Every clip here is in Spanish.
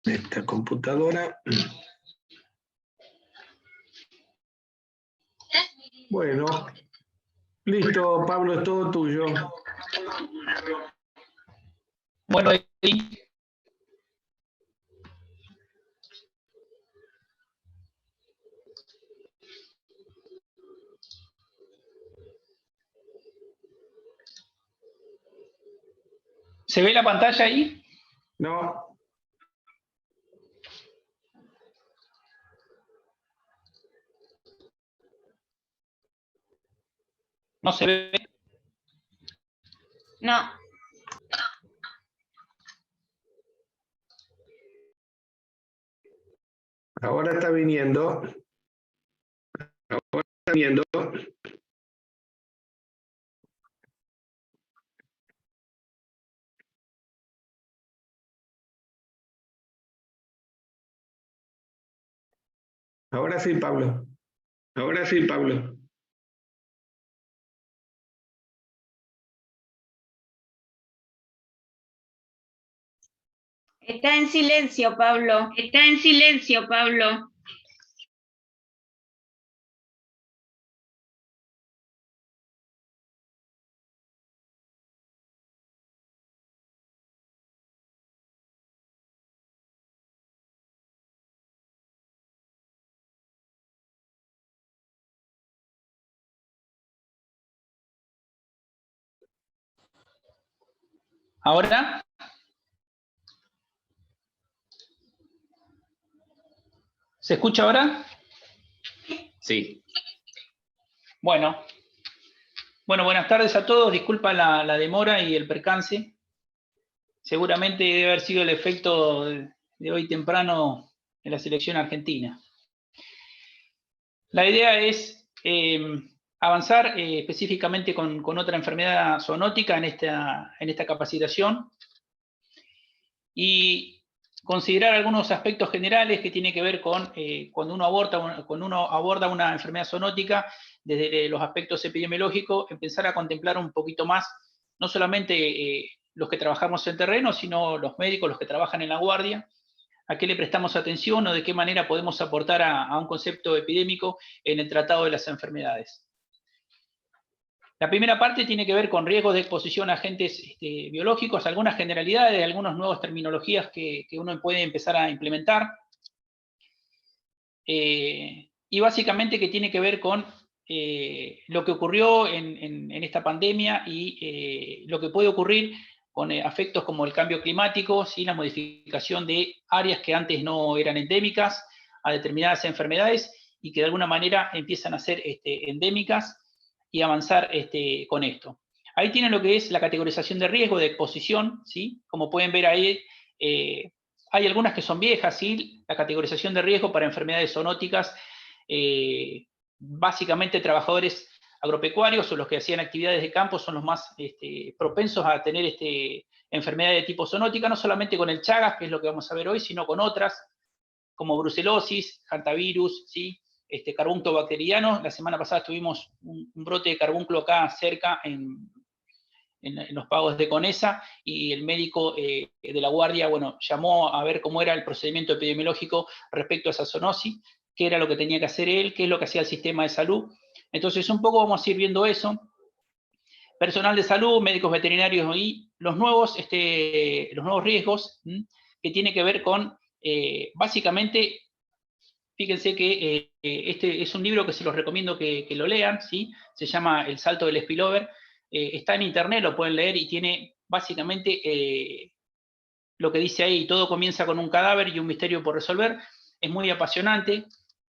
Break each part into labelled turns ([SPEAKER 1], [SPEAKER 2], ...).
[SPEAKER 1] esta computadora. Bueno, listo, Pablo, es todo tuyo.
[SPEAKER 2] Bueno, ¿se ve la pantalla ahí?
[SPEAKER 1] No.
[SPEAKER 2] ¿No se ve?
[SPEAKER 3] No.
[SPEAKER 1] Ahora está viniendo. Ahora está viniendo. Ahora sí, Pablo. Ahora sí, Pablo.
[SPEAKER 3] Está en silencio, Pablo. Está en silencio, Pablo.
[SPEAKER 2] ¿Ahora? ¿Se escucha ahora?
[SPEAKER 4] Sí.
[SPEAKER 2] Bueno, buenas tardes a todos. Disculpa la demora y el percance. Seguramente debe haber sido el efecto de hoy temprano en la selección argentina. La idea es avanzar específicamente con otra enfermedad zoonótica en esta capacitación y considerar algunos aspectos generales que tienen que ver con cuando uno aborda una enfermedad zoonótica desde los aspectos epidemiológicos, empezar a contemplar un poquito más, no solamente los que trabajamos en terreno, sino los médicos, los que trabajan en la guardia, a qué le prestamos atención o de qué manera podemos aportar a un concepto epidémico en el tratado de las enfermedades. La primera parte tiene que ver con riesgos de exposición a agentes biológicos, algunas generalidades, algunas nuevas terminologías que uno puede empezar a implementar. Y básicamente que tiene que ver con lo que ocurrió en esta pandemia y lo que puede ocurrir con efectos como el cambio climático, ¿sí? La modificación de áreas que antes no eran endémicas a determinadas enfermedades y que de alguna manera empiezan a ser endémicas y avanzar con esto. Ahí tienen lo que es la categorización de riesgo de exposición, ¿sí? Como pueden ver ahí, hay algunas que son viejas, ¿sí? La categorización de riesgo para enfermedades zoonóticas, básicamente trabajadores agropecuarios o los que hacían actividades de campo son los más propensos a tener enfermedades de tipo zoonótica, no solamente con el Chagas, que es lo que vamos a ver hoy, sino con otras, como brucelosis, hantavirus, ¿sí? Carbúnculo bacteriano. La semana pasada tuvimos un brote de carbúnculo acá cerca en los pagos de Conesa, y el médico de la guardia, bueno, llamó a ver cómo era el procedimiento epidemiológico respecto a esa zoonosis, qué era lo que tenía que hacer él, qué es lo que hacía el sistema de salud. Entonces, un poco vamos a ir viendo eso. Personal de salud, médicos veterinarios y los nuevos riesgos, que tiene que ver con, básicamente, fíjense que este es un libro que se los recomiendo que lo lean, ¿sí? Se llama El salto del spillover. Está en internet, lo pueden leer y tiene básicamente lo que dice ahí: todo comienza con un cadáver y un misterio por resolver. Es muy apasionante.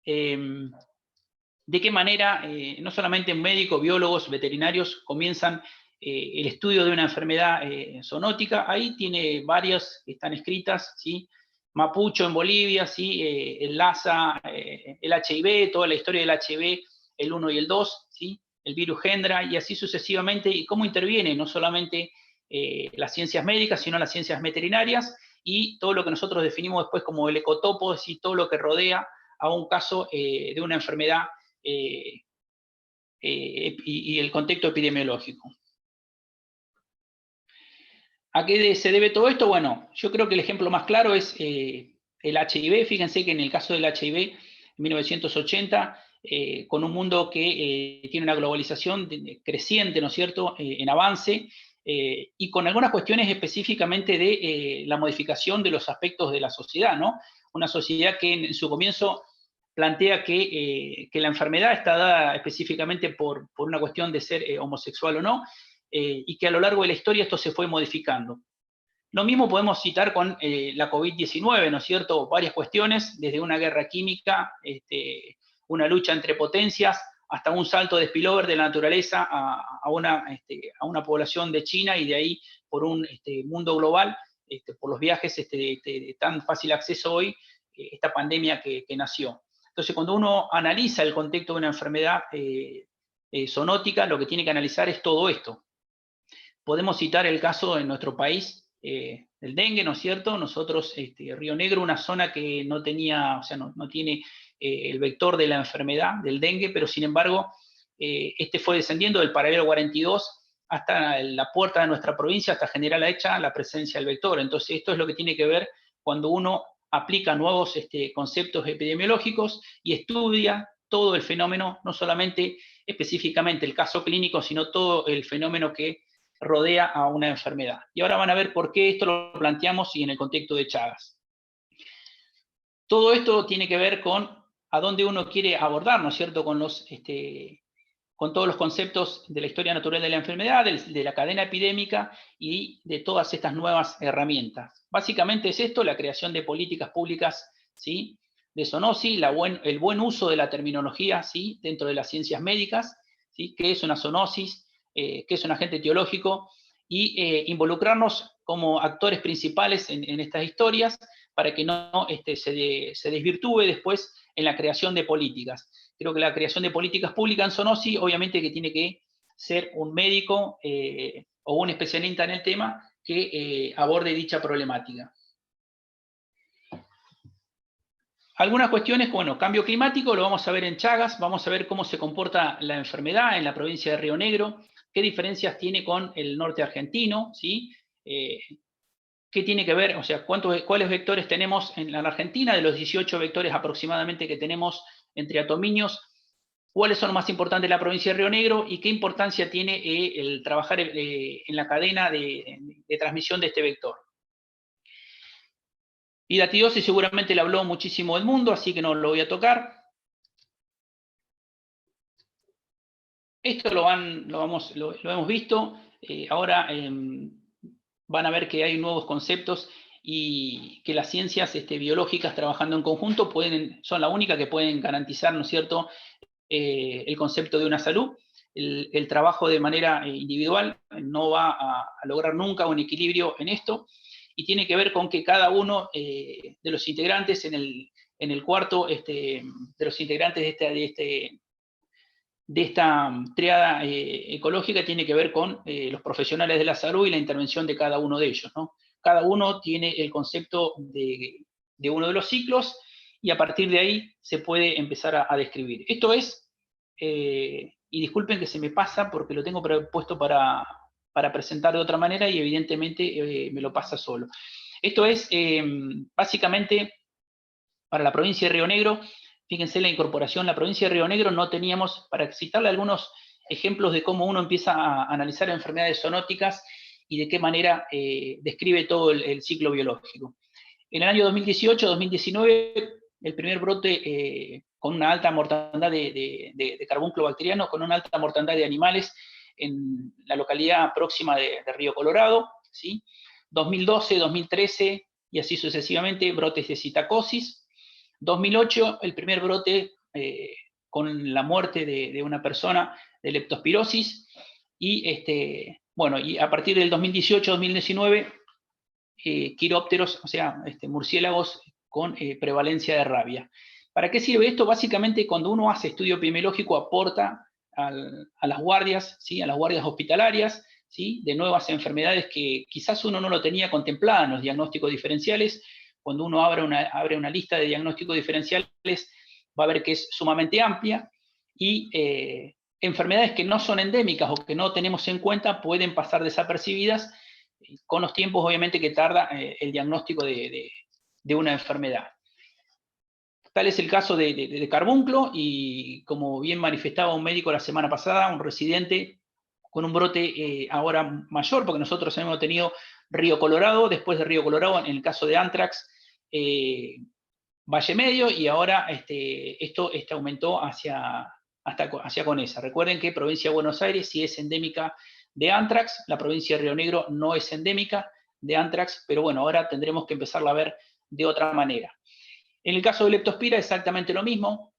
[SPEAKER 2] De qué manera, no solamente médicos, biólogos, veterinarios comienzan el estudio de una enfermedad zoonótica. Ahí tiene varias que están escritas, ¿sí? Mapucho en Bolivia, ¿sí? El Lassa, el HIV, toda la historia del HIV, el 1 y el 2, ¿sí? El virus Hendra, y así sucesivamente, y cómo interviene no solamente las ciencias médicas, sino las ciencias veterinarias, y todo lo que nosotros definimos después como el ecotopo, es decir, todo lo que rodea a un caso de una enfermedad y el contexto epidemiológico. ¿A qué se debe todo esto? Bueno, yo creo que el ejemplo más claro es el HIV. Fíjense que en el caso del HIV, en 1980, con un mundo que tiene una globalización creciente, ¿no es cierto?, en avance, y con algunas cuestiones específicamente de la modificación de los aspectos de la sociedad, ¿no? Una sociedad que en su comienzo plantea que la enfermedad está dada específicamente por una cuestión de ser homosexual o no, y que a lo largo de la historia esto se fue modificando. Lo mismo podemos citar con la COVID-19, ¿no es cierto? Varias cuestiones, desde una guerra química, una lucha entre potencias, hasta un salto de spillover de la naturaleza a una población de China, y de ahí por un mundo global, por los viajes de tan fácil acceso hoy, esta pandemia que nació. Entonces, cuando uno analiza el contexto de una enfermedad zoonótica, lo que tiene que analizar es todo esto. Podemos citar el caso en nuestro país del dengue, ¿no es cierto? Nosotros, Río Negro, una zona que no tenía, o sea, no tiene el vector de la enfermedad del dengue, pero sin embargo, fue descendiendo del paralelo 42 hasta la puerta de nuestra provincia, hasta General Aecha, la presencia del vector. Entonces, esto es lo que tiene que ver cuando uno aplica nuevos conceptos epidemiológicos y estudia todo el fenómeno, no solamente específicamente el caso clínico, sino todo el fenómeno que rodea a una enfermedad. Y ahora van a ver por qué esto lo planteamos y en el contexto de Chagas. Todo esto tiene que ver con a dónde uno quiere abordar, ¿no es cierto?, con todos los conceptos de la historia natural de la enfermedad, de la cadena epidémica y de todas estas nuevas herramientas. Básicamente es esto, la creación de políticas públicas, ¿sí?, de zoonosis, el buen uso de la terminología, ¿sí?, dentro de las ciencias médicas, ¿sí?, qué es una zoonosis, qué es un agente etiológico, y involucrarnos como actores principales en estas historias para que no se desvirtúe después en la creación de políticas. Creo que la creación de políticas públicas en zoonosis, obviamente que tiene que ser un médico o un especialista en el tema que aborde dicha problemática. Algunas cuestiones, bueno, cambio climático, lo vamos a ver en Chagas, vamos a ver cómo se comporta la enfermedad en la provincia de Río Negro, qué diferencias tiene con el norte argentino, ¿sí? ¿Qué tiene que ver? O sea, ¿cuáles vectores tenemos en la Argentina? De los 18 vectores aproximadamente que tenemos entre atomíneos, ¿cuáles son los más importantes de la provincia de Río Negro? ¿Y qué importancia tiene el trabajar en la cadena de transmisión de este vector? Hidatidosis seguramente le habló muchísimo del mundo, así que no lo voy a tocar. Esto lo hemos visto. Ahora van a ver que hay nuevos conceptos y que las ciencias biológicas trabajando en conjunto son la única que pueden garantizar, ¿no es cierto?, el concepto de una salud. El trabajo de manera individual no va a lograr nunca un equilibrio en esto, y tiene que ver con que cada uno de los integrantes en el cuarto, de los integrantes de esta triada ecológica tiene que ver con los profesionales de la salud y la intervención de cada uno de ellos, ¿no? Cada uno tiene el concepto de uno de los ciclos, y a partir de ahí se puede empezar a describir. Esto es, y disculpen que se me pasa porque lo tengo puesto para presentar de otra manera y evidentemente me lo pasa solo. Esto es básicamente para la provincia de Río Negro. Fíjense la incorporación, la provincia de Río Negro no teníamos, para citarle algunos ejemplos de cómo uno empieza a analizar enfermedades zoonóticas y de qué manera describe todo el ciclo biológico. En el año 2018-2019, el primer brote con una alta mortandad de carbunclo bacteriano, con una alta mortandad de animales en la localidad próxima de Río Colorado, ¿sí? 2012, 2013 y así sucesivamente, brotes de citacosis. 2008, el primer brote con la muerte de una persona de leptospirosis, y bueno, y a partir del 2018-2019, quirópteros, o sea, murciélagos con prevalencia de rabia. ¿Para qué sirve esto? Básicamente, cuando uno hace estudio epidemiológico, aporta a las guardias, ¿sí?, a las guardias hospitalarias, ¿sí?, de nuevas enfermedades que quizás uno no lo tenía contemplada en los diagnósticos diferenciales. Cuando uno abre una lista de diagnósticos diferenciales, va a ver que es sumamente amplia, y enfermedades que no son endémicas o que no tenemos en cuenta pueden pasar desapercibidas con los tiempos, obviamente, que tarda el diagnóstico de de una enfermedad. Tal es el caso de carbunclo, y como bien manifestaba un médico la semana pasada, un residente con un brote ahora mayor, porque nosotros hemos tenido Río Colorado, después de Río Colorado, en el caso de Anthrax, Valle Medio, y ahora esto aumentó hacia Conesa. Recuerden que provincia de Buenos Aires sí es endémica de Anthrax, la provincia de Río Negro no es endémica de Anthrax, pero bueno, ahora tendremos que empezarla a ver de otra manera. En el caso de leptospira, exactamente lo mismo,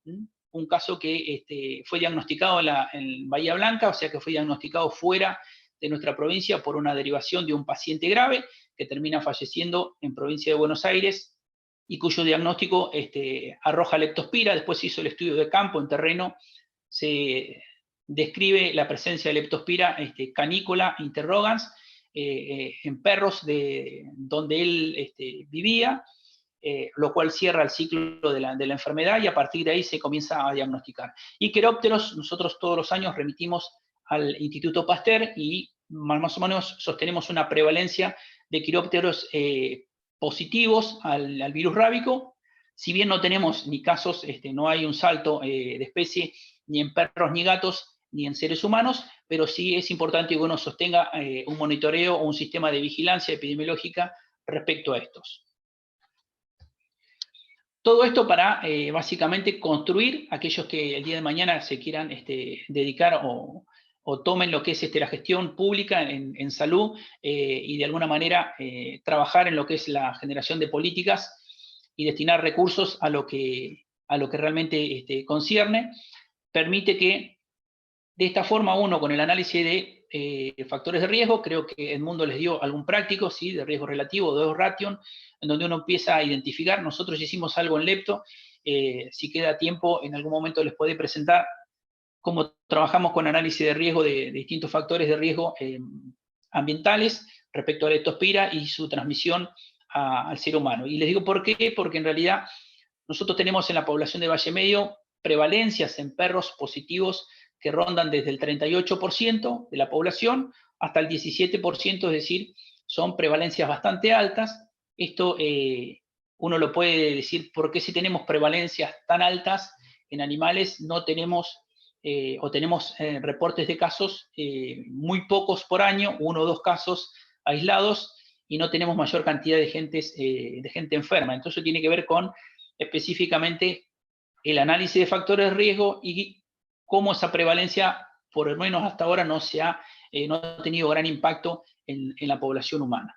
[SPEAKER 2] un caso que fue diagnosticado en Bahía Blanca, o sea que fue diagnosticado fuera de nuestra provincia por una derivación de un paciente grave que termina falleciendo en provincia de Buenos Aires y cuyo diagnóstico arroja leptospira. Después se hizo el estudio de campo en terreno, se describe la presencia de leptospira canícola interrogans en perros donde él vivía, lo cual cierra el ciclo de la enfermedad, y a partir de ahí se comienza a diagnosticar. Y quirópteros, nosotros todos los años remitimos al Instituto Pasteur y más o menos sostenemos una prevalencia de quirópteros positivos al virus rábico. Si bien no tenemos ni casos, no hay un salto de especie ni en perros ni gatos ni en seres humanos, pero sí es importante que uno sostenga un monitoreo o un sistema de vigilancia epidemiológica respecto a estos. Todo esto para básicamente construir aquellos que el día de mañana se quieran dedicar o tomen lo que es la gestión pública en salud y de alguna manera trabajar en lo que es la generación de políticas y destinar recursos a lo que realmente concierne. Permite que de esta forma uno, con el análisis de factores de riesgo, creo que Edmundo les dio algún práctico, ¿sí?, de riesgo relativo, de odds ratio, en donde uno empieza a identificar. Nosotros hicimos algo en Lepto, si queda tiempo, en algún momento les podré presentar cómo trabajamos con análisis de riesgo de distintos factores de riesgo ambientales respecto a la leptospira y su transmisión al ser humano. Y les digo por qué, porque en realidad nosotros tenemos en la población de Valle Medio prevalencias en perros positivos que rondan desde el 38% de la población hasta el 17%, es decir, son prevalencias bastante altas. Esto uno lo puede decir porque si tenemos prevalencias tan altas en animales, no tenemos o tenemos reportes de casos muy pocos por año, 1 o 2 casos aislados, y no tenemos mayor cantidad de gente enferma. Entonces tiene que ver con específicamente el análisis de factores de riesgo y cómo esa prevalencia, por lo menos hasta ahora, no ha tenido gran impacto en la población humana.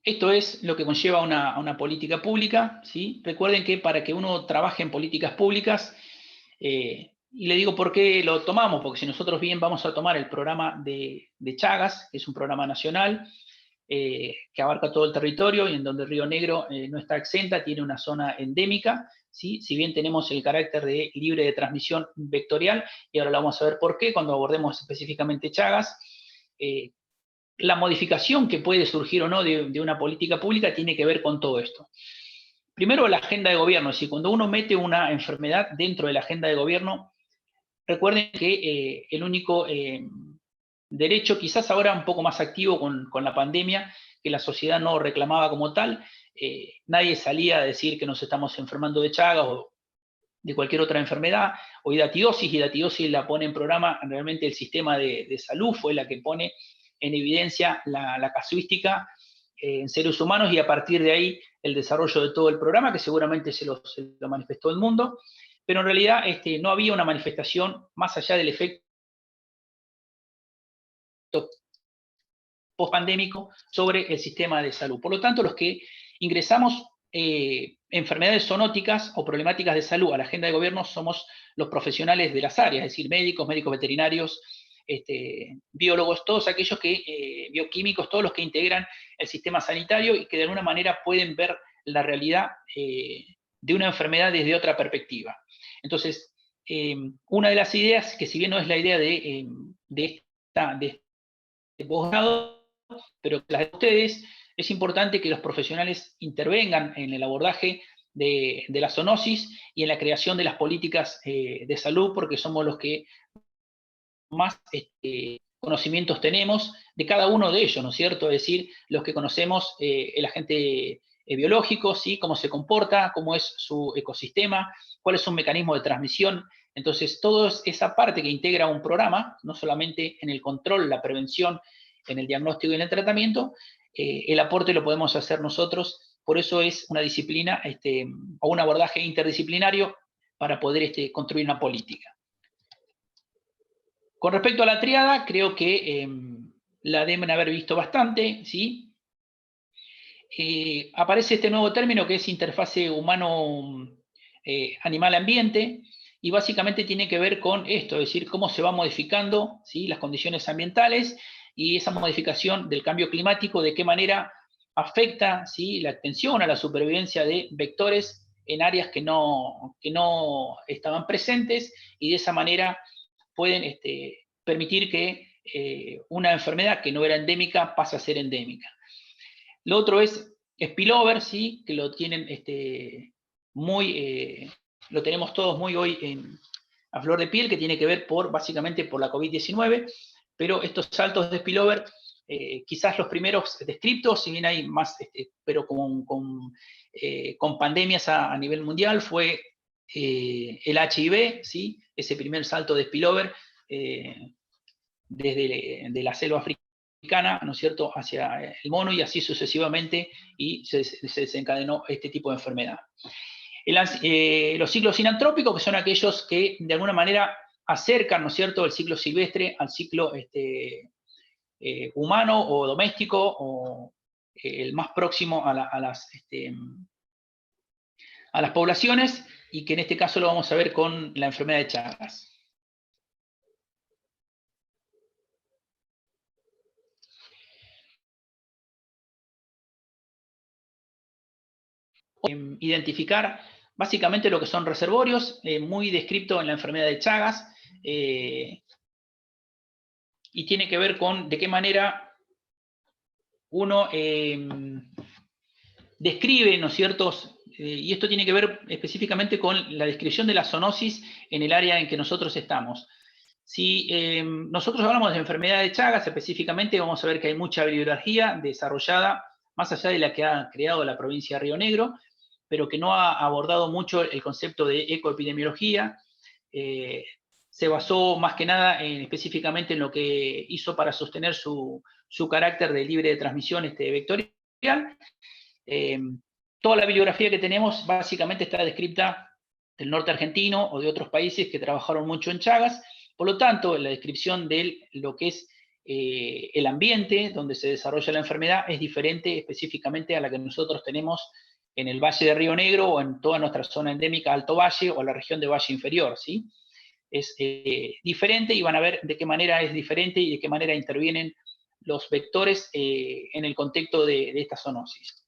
[SPEAKER 2] Esto es lo que conlleva una política pública, ¿sí? Recuerden que para que uno trabaje en políticas públicas, y le digo por qué lo tomamos, porque si nosotros bien vamos a tomar el programa de Chagas, que es un programa nacional, que abarca todo el territorio y en donde Río Negro no está exenta, tiene una zona endémica, ¿sí? Si bien tenemos el carácter de libre de transmisión vectorial, y ahora lo vamos a ver por qué cuando abordemos específicamente Chagas, la modificación que puede surgir o no de una política pública tiene que ver con todo esto. Primero, la agenda de gobierno. Es decir, cuando uno mete una enfermedad dentro de la agenda de gobierno, recuerden que el único derecho, quizás ahora un poco más activo con la pandemia, que la sociedad no reclamaba como tal, nadie salía a decir que nos estamos enfermando de Chagas o de cualquier otra enfermedad, o hidatidosis. Hidatidosis la pone en programa, realmente el sistema de salud fue la que pone en evidencia la casuística en seres humanos, y a partir de ahí el desarrollo de todo el programa, que seguramente se lo manifestó el mundo, pero en realidad no había una manifestación más allá del efecto post-pandémico sobre el sistema de salud. Por lo tanto, los que ingresamos enfermedades zoonóticas o problemáticas de salud a la agenda de gobierno somos los profesionales de las áreas, es decir, médicos veterinarios, biólogos, todos aquellos bioquímicos, todos los que integran el sistema sanitario y que de alguna manera pueden ver la realidad de una enfermedad desde otra perspectiva. Entonces, una de las ideas, que si bien no es la idea de posgrado, pero las de ustedes, es importante que los profesionales intervengan en el abordaje de la zoonosis y en la creación de las políticas de salud, porque somos los que más conocimientos tenemos de cada uno de ellos, ¿no es cierto? Es decir, los que conocemos el agente biológico, ¿sí? Cómo se comporta, cómo es su ecosistema, cuál es su mecanismo de transmisión. Entonces, toda esa parte que integra un programa, no solamente en el control, la prevención, en el diagnóstico y en el tratamiento, el aporte lo podemos hacer nosotros. Por eso es una disciplina o un abordaje interdisciplinario para poder construir una política. Con respecto a la triada, creo que la deben haber visto bastante, ¿sí? Aparece este nuevo término que es interfase humano-animal-ambiente, y básicamente tiene que ver con esto, es decir, cómo se va modificando, ¿sí?, las condiciones ambientales y esa modificación del cambio climático, de qué manera afecta, ¿sí?, la atención a la supervivencia de vectores en áreas que no estaban presentes, y de esa manera pueden permitir que una enfermedad que no era endémica pase a ser endémica. Lo otro es spillover, ¿sí?, que lo tienen lo tenemos todos muy hoy a flor de piel, que tiene que ver básicamente por la COVID-19, pero estos saltos de spillover, quizás los primeros descriptos, si bien hay más, pero con pandemias a nivel mundial, fue el HIV, ¿sí?, ese primer salto de spillover desde de la selva africana, ¿no es cierto?, hacia el mono, y así sucesivamente, y se desencadenó este tipo de enfermedad. Los ciclos sinantrópicos, que son aquellos que de alguna manera acercan, ¿no es cierto?, el ciclo silvestre al ciclo humano o doméstico, o el más próximo a las poblaciones, y que en este caso lo vamos a ver con la enfermedad de Chagas. Identificar básicamente lo que son reservorios, muy descrito en la enfermedad de Chagas, y tiene que ver con de qué manera uno describe, ¿no es cierto?, y esto tiene que ver específicamente con la descripción de la zoonosis en el área en que nosotros estamos. Si nosotros hablamos de enfermedad de Chagas específicamente, vamos a ver que hay mucha bibliografía desarrollada, más allá de la que ha creado la provincia de Río Negro, pero que no ha abordado mucho el concepto de ecoepidemiología. Se basó más que nada específicamente en lo que hizo para sostener su carácter de libre de transmisión vectorial. Toda la bibliografía que tenemos básicamente está descrita del norte argentino o de otros países que trabajaron mucho en Chagas. Por lo tanto, la descripción de lo que es el ambiente donde se desarrolla la enfermedad es diferente específicamente a la que nosotros tenemos en el Valle de Río Negro o en toda nuestra zona endémica, Alto Valle, o la región de Valle Inferior, ¿sí? Es diferente, y van a ver de qué manera es diferente y de qué manera intervienen los vectores en el contexto de esta zoonosis.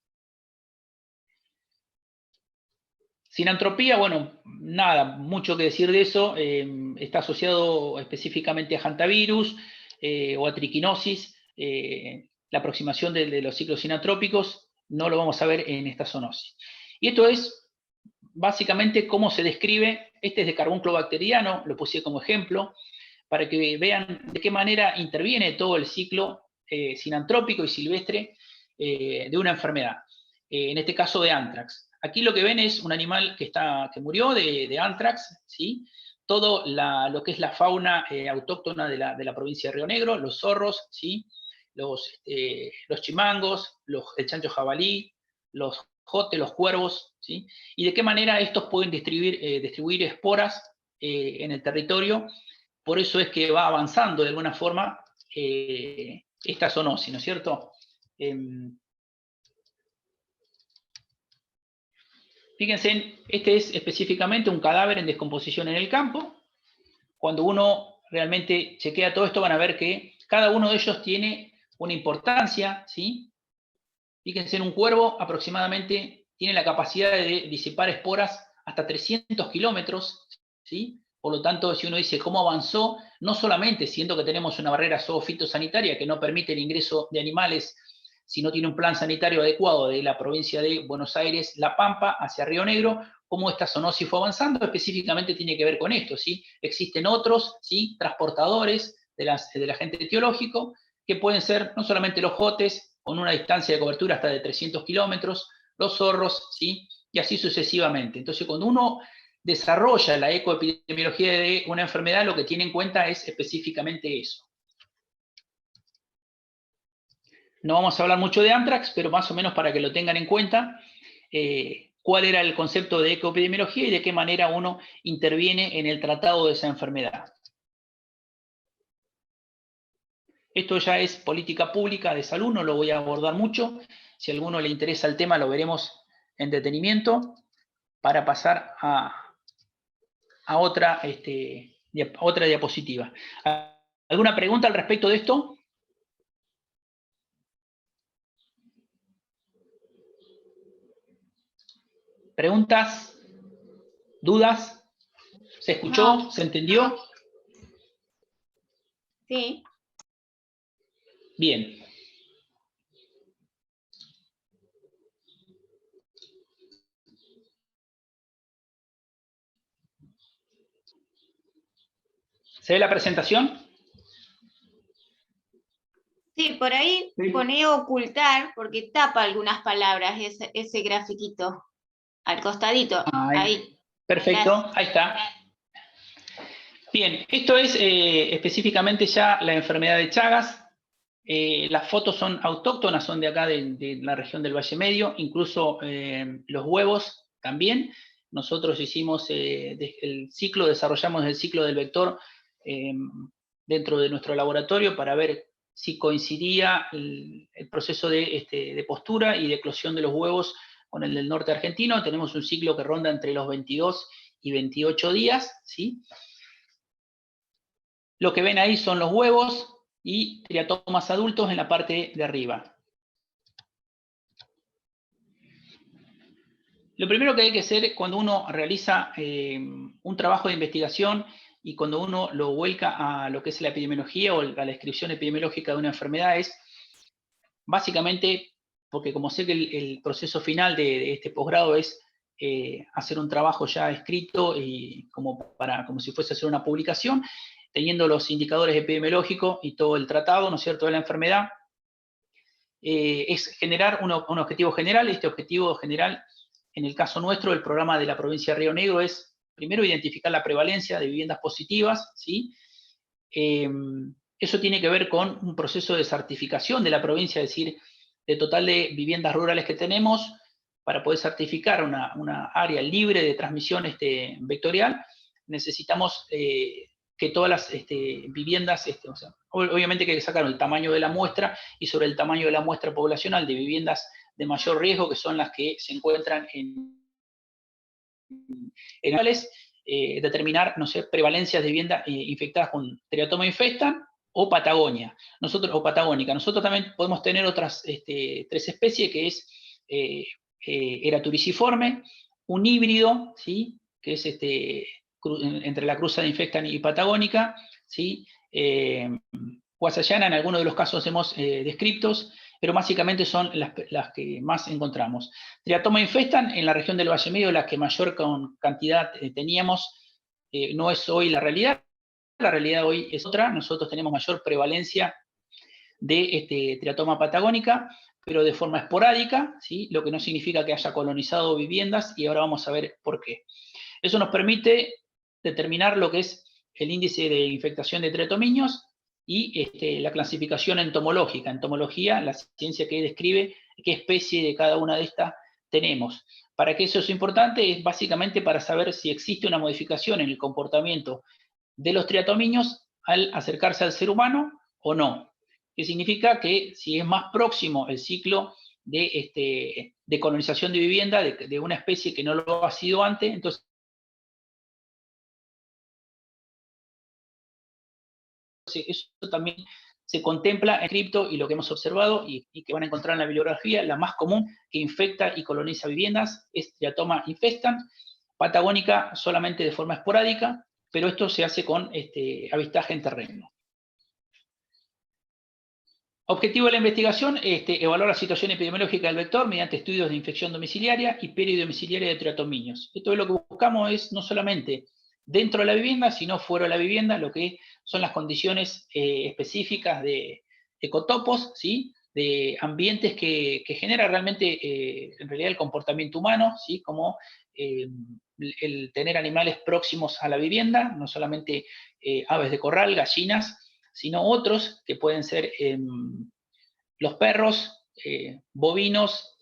[SPEAKER 2] Sinantropía, bueno, nada, mucho que decir de eso. Está asociado específicamente a hantavirus o a triquinosis. La aproximación de los ciclos sinantrópicos no lo vamos a ver en esta zoonosis. Y esto es básicamente cómo se describe. Este es de carbunclo bacteriano, lo puse como ejemplo, para que vean de qué manera interviene todo el ciclo sinantrópico y silvestre de una enfermedad, en este caso de anthrax. Aquí lo que ven es un animal que murió de anthrax, ¿sí? Todo lo que es la fauna autóctona de la provincia de Río Negro, los zorros, ¿sí?, los chimangos, el chancho jabalí, los jotes, los cuervos, ¿sí?, y de qué manera estos pueden distribuir esporas en el territorio. Por eso es que va avanzando de alguna forma esta zoonosis, ¿no es cierto? Fíjense, este es específicamente un cadáver en descomposición en el campo. Cuando uno realmente chequea todo esto, van a ver que cada uno de ellos tiene una importancia, ¿sí? Fíjense, en un cuervo aproximadamente tiene la capacidad de disipar esporas hasta 300 kilómetros, ¿sí? Por lo tanto, si uno dice cómo avanzó, no solamente siendo que tenemos una barrera zoofitosanitaria que no permite el ingreso de animales si no tiene un plan sanitario adecuado de la provincia de Buenos Aires, La Pampa, hacia Río Negro, cómo esta zoonosis fue avanzando, específicamente tiene que ver con esto, ¿sí? Existen otros, ¿sí?, transportadores del agente etiológico, que pueden ser no solamente los jotes, con una distancia de cobertura hasta de 300 kilómetros, los zorros, ¿sí? Y así sucesivamente. Entonces, cuando uno desarrolla la ecoepidemiología de una enfermedad, lo que tiene en cuenta es específicamente eso. No vamos a hablar mucho de Anthrax, pero más o menos para que lo tengan en cuenta, cuál era el concepto de ecoepidemiología y de qué manera uno interviene en el tratado de esa enfermedad. Esto ya es política pública de salud, no lo voy a abordar mucho. Si a alguno le interesa el tema, lo veremos en detenimiento para pasar a otra diapositiva. ¿Alguna pregunta al respecto de esto? ¿Preguntas? ¿Dudas? ¿Se escuchó?
[SPEAKER 3] No.
[SPEAKER 2] ¿Se entendió?
[SPEAKER 3] Sí.
[SPEAKER 2] Bien. ¿Se ve la presentación?
[SPEAKER 3] Sí, por ahí
[SPEAKER 1] Sí.
[SPEAKER 3] pone ocultar porque tapa algunas palabras ese grafiquito. Al costadito. Ahí.
[SPEAKER 2] Perfecto,
[SPEAKER 3] Gracias.
[SPEAKER 2] ahí está. Bien, esto es específicamente ya la enfermedad de Chagas. Las fotos son autóctonas, son de acá de la región del Valle Medio, incluso los huevos también. Nosotros hicimos el ciclo, desarrollamos el ciclo del vector dentro de nuestro laboratorio para ver si coincidía el proceso de postura y de eclosión de los huevos con el del norte argentino. Tenemos un ciclo que ronda entre los 22 y 28 días, ¿sí? Lo que ven ahí son los huevos y triatomas adultos en la parte de arriba. Lo primero que hay que hacer cuando uno realiza un trabajo de investigación y cuando uno lo vuelca a lo que es la epidemiología o a la descripción epidemiológica de una enfermedad es básicamente, porque como sé que el proceso final de este posgrado es hacer un trabajo ya escrito y como si fuese a hacer una publicación, teniendo los indicadores epidemiológicos y todo el tratado, ¿no es cierto?, de la enfermedad, es generar un objetivo general. Este objetivo general, en el caso nuestro, el programa de la provincia de Río Negro es, primero, identificar la prevalencia de viviendas positivas, ¿sí? Eso tiene que ver con un proceso de certificación de la provincia, es decir, de total de viviendas rurales que tenemos, para poder certificar una área libre de transmisión vectorial, necesitamos que todas las viviendas, o sea, obviamente que hay que sacar el tamaño de la muestra y sobre el tamaño de la muestra poblacional de viviendas de mayor riesgo, que son las que se encuentran en determinar, no sé, prevalencias de viviendas infectadas con Triatoma infestan o Patagonia, o patagónica. Nosotros también podemos tener otras 3 especies, que es Eraturiciforme, un híbrido, ¿sí?, que es entre la cruza de infectan y patagónica, ¿sí? Guasayana, en algunos de los casos hemos descriptos, pero básicamente son las que más encontramos. Triatoma infestan en la región del Valle Medio, la que mayor cantidad teníamos, no es hoy la realidad hoy es otra. Nosotros tenemos mayor prevalencia de Triatoma patagónica, pero de forma esporádica, ¿sí?, lo que no significa que haya colonizado viviendas, y ahora vamos a ver por qué. Eso nos permite determinar lo que es el índice de infectación de triatomiños y la clasificación entomológica. Entomología, la ciencia que describe qué especie de cada una de estas tenemos. ¿Para qué eso es importante? Es básicamente para saber si existe una modificación en el comportamiento de los triatomiños al acercarse al ser humano o no. Que significa que si es más próximo el ciclo de colonización de vivienda de una especie que no lo ha sido antes, entonces eso también se contempla en cripto, y lo que hemos observado y que van a encontrar en la bibliografía, la más común que infecta y coloniza viviendas es Triatoma infestan, patagónica solamente de forma esporádica, pero esto se hace con avistaje en terreno. Objetivo de la investigación, evaluar la situación epidemiológica del vector mediante estudios de infección domiciliaria y peridomiciliaria de triatomiños. Esto es lo que buscamos, es no solamente dentro de la vivienda, sino fuera de la vivienda, lo que son las condiciones específicas de ecotopos, ¿sí? De ambientes que genera realmente, en realidad, el comportamiento humano, ¿sí? Como el tener animales próximos a la vivienda, no solamente aves de corral, gallinas, sino otros que pueden ser los perros, bovinos,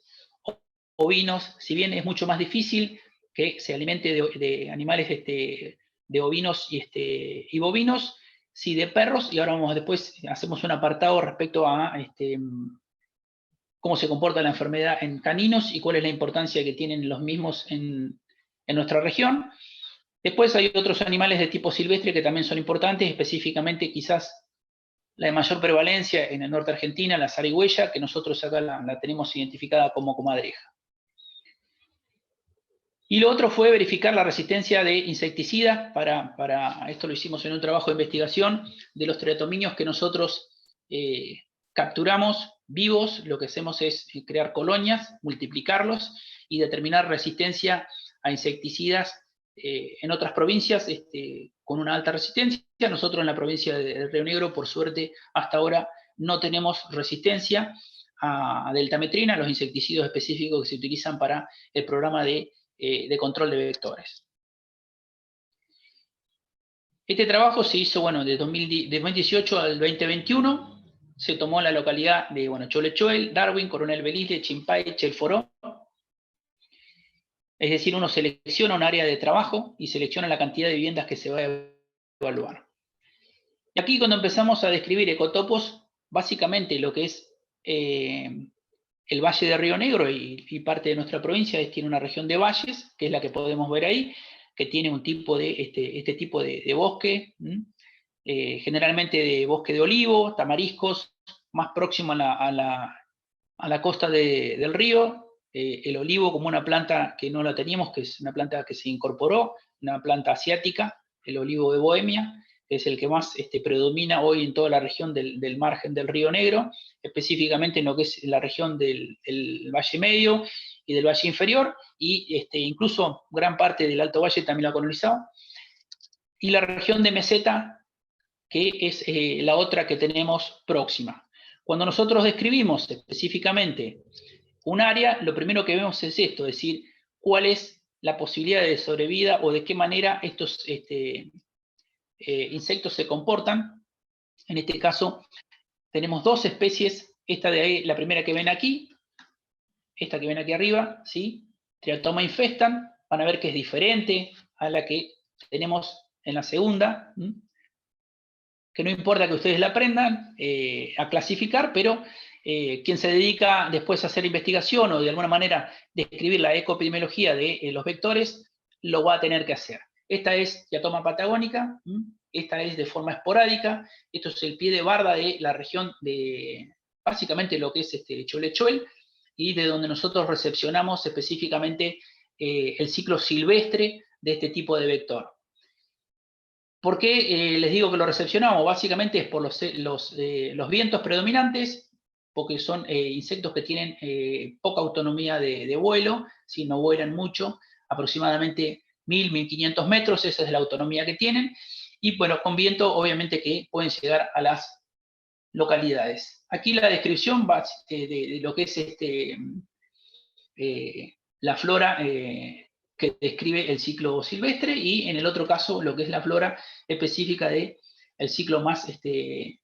[SPEAKER 2] ovinos, si bien es mucho más difícil que se alimente de animales de ovinos y bovinos, sí de perros, y ahora después hacemos un apartado respecto a cómo se comporta la enfermedad en caninos y cuál es la importancia que tienen los mismos en nuestra región. Después hay otros animales de tipo silvestre que también son importantes, específicamente quizás la de mayor prevalencia en el norte de Argentina, la zarigüeya, que nosotros acá la tenemos identificada como comadreja. Y lo otro fue verificar la resistencia de insecticidas. Para esto lo hicimos en un trabajo de investigación de los triatominios que nosotros capturamos vivos. Lo que hacemos es crear colonias, multiplicarlos y determinar resistencia a insecticidas en otras provincias con una alta resistencia. Nosotros en la provincia de Río Negro, por suerte, hasta ahora no tenemos resistencia a deltametrina, los insecticidas específicos que se utilizan para el programa de control de vectores. Este trabajo se hizo, de 2018 al 2021, se tomó la localidad de Cholechuel, Darwin, Coronel Belice, Chimpay, Chelforó. Es decir, uno selecciona un área de trabajo y selecciona la cantidad de viviendas que se va a evaluar. Y aquí cuando empezamos a describir ecotopos, básicamente lo que es el Valle de Río Negro y parte de nuestra provincia tiene una región de valles, que es la que podemos ver ahí, que tiene un tipo de, este tipo de bosque, generalmente de bosque de olivo, tamariscos, más próximo a la costa del río, el olivo como una planta que no la teníamos, que es una planta que se incorporó, una planta asiática, el olivo de Bohemia, que es el que más predomina hoy en toda la región del margen del Río Negro, específicamente en lo que es la región del Valle Medio y del Valle Inferior, y incluso gran parte del Alto Valle también lo ha colonizado, y la región de meseta, que es la otra que tenemos próxima. Cuando nosotros describimos específicamente un área, lo primero que vemos es esto, es decir, cuál es la posibilidad de sobrevida o de qué manera estos insectos se comportan. En este caso tenemos dos especies, esta de ahí, la primera que ven aquí, esta que ven aquí arriba, ¿sí? Triatoma infestan, van a ver que es diferente a la que tenemos en la segunda, que no importa que ustedes la aprendan a clasificar, pero quien se dedica después a hacer investigación o de alguna manera describir la ecoepidemiología de los vectores, lo va a tener que hacer. Esta es Triatoma patagónica, esta es de forma esporádica, esto es el pie de barda de la región de, básicamente lo que es Cholechuel, y de donde nosotros recepcionamos específicamente el ciclo silvestre de este tipo de vector. ¿Por qué les digo que lo recepcionamos? Básicamente es por los vientos predominantes, porque son insectos que tienen poca autonomía de vuelo, si no vuelan mucho, aproximadamente 1.000-1.500 metros, esa es la autonomía que tienen, y bueno, con viento obviamente que pueden llegar a las localidades. Aquí la descripción de lo que es la flora que describe el ciclo silvestre, y en el otro caso lo que es la flora específica del ciclo más de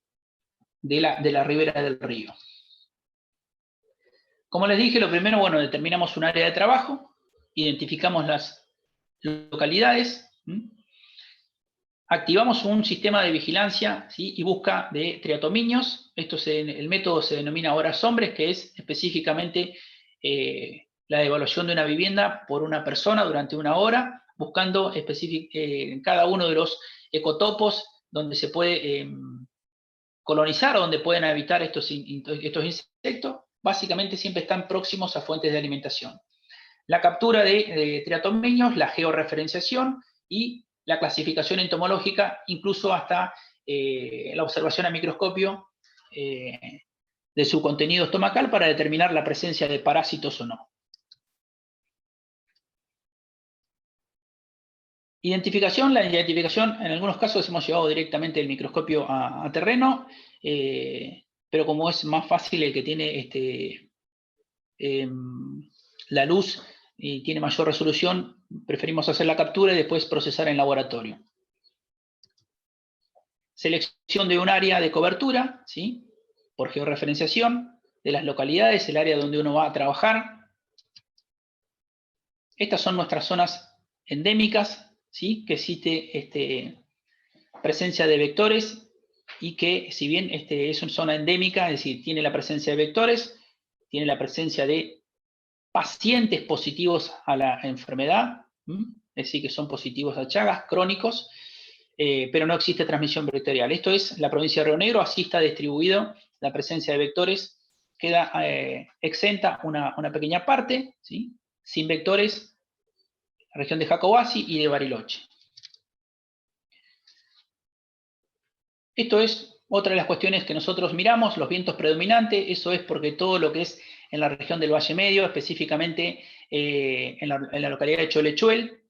[SPEAKER 2] la ribera del río. Como les dije, lo primero, determinamos un área de trabajo, identificamos las localidades, activamos un sistema de vigilancia, ¿sí? Y busca de triatominios. El método se denomina horas hombres, que es específicamente la evaluación de una vivienda por una persona durante una hora, buscando cada uno de los ecotopos donde se puede colonizar o donde pueden habitar estos insectos. Básicamente siempre están próximos a fuentes de alimentación. La captura de triatominios, la georreferenciación y la clasificación entomológica, incluso hasta la observación a microscopio de su contenido estomacal para determinar la presencia de parásitos o no. Identificación, la identificación en algunos casos hemos llevado directamente el microscopio a terreno, pero como es más fácil el que tiene la luz y tiene mayor resolución, preferimos hacer la captura y después procesar en laboratorio. Selección de un área de cobertura, ¿sí? Por georreferenciación de las localidades, el área donde uno va a trabajar. Estas son nuestras zonas endémicas, ¿sí? Que existe presencia de vectores y que si bien es una zona endémica, es decir, tiene la presencia de vectores, tiene la presencia de pacientes positivos a la enfermedad, es decir, que son positivos a Chagas, crónicos, pero no existe transmisión vectorial. Esto es la provincia de Río Negro, así está distribuido la presencia de vectores, queda exenta una pequeña parte, ¿sí? Sin vectores, la región de Jacobasi y de Bariloche. Esto es otra de las cuestiones que nosotros miramos, los vientos predominantes, eso es porque todo lo que es en la región del Valle Medio, específicamente en la localidad de Cholechuel,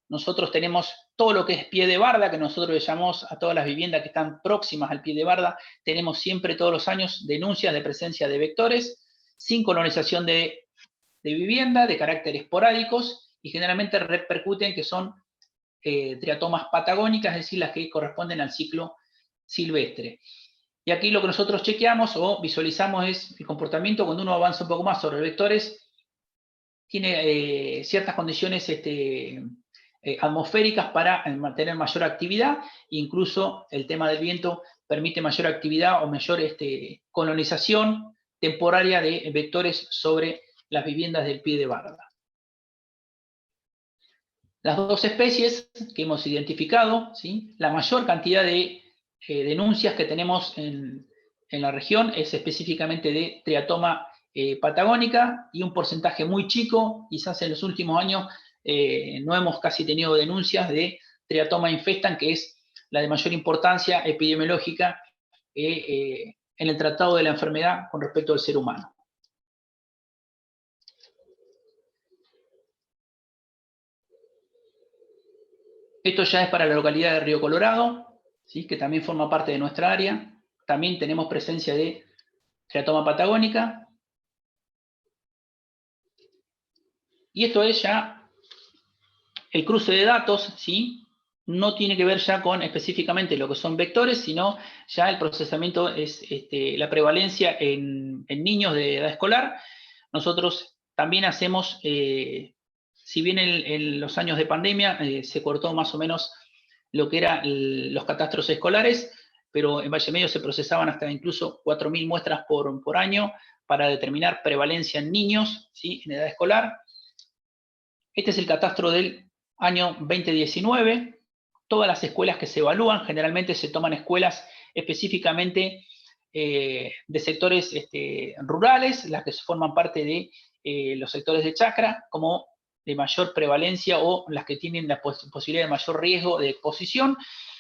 [SPEAKER 2] nosotros tenemos todo lo que es pie de barda, que nosotros le llamamos a todas las viviendas que están próximas al pie de barda, tenemos siempre todos los años denuncias de presencia de vectores, sin colonización de vivienda, de carácter esporádicos, y generalmente repercuten que son triatomas patagónicas, es decir, las que corresponden al ciclo silvestre. Y aquí lo que nosotros chequeamos o visualizamos es el comportamiento cuando uno avanza un poco más sobre vectores, tiene ciertas condiciones atmosféricas para mantener mayor actividad, incluso el tema del viento permite mayor actividad o mayor colonización temporaria de vectores sobre las viviendas del pie de barda. Las dos especies que hemos identificado, ¿sí? La mayor cantidad de denuncias que tenemos en la región es específicamente de triatoma patagónica y un porcentaje muy chico, quizás en los últimos años no hemos casi tenido denuncias de triatoma infestan, que es la de mayor importancia epidemiológica en el tratado de la enfermedad con respecto al ser humano. Esto ya es para la localidad de Río Colorado, ¿sí? Que también forma parte de nuestra área. También tenemos presencia de triatoma patagónica. Y esto es ya el cruce de datos, ¿sí? No tiene que ver ya con específicamente lo que son vectores, sino ya el procesamiento es la prevalencia en niños de edad escolar. Nosotros también hacemos, si bien en los años de pandemia se cortó más o menos lo que eran los catastros escolares, pero en Valle Medio se procesaban hasta incluso 4.000 muestras por año para determinar prevalencia en niños, ¿sí? En edad escolar. Este es el catastro del año 2019. Todas las escuelas que se evalúan, generalmente se toman escuelas específicamente de sectores rurales, las que forman parte de los sectores de chacra, como de mayor prevalencia o las que tienen la posibilidad de mayor riesgo de exposición.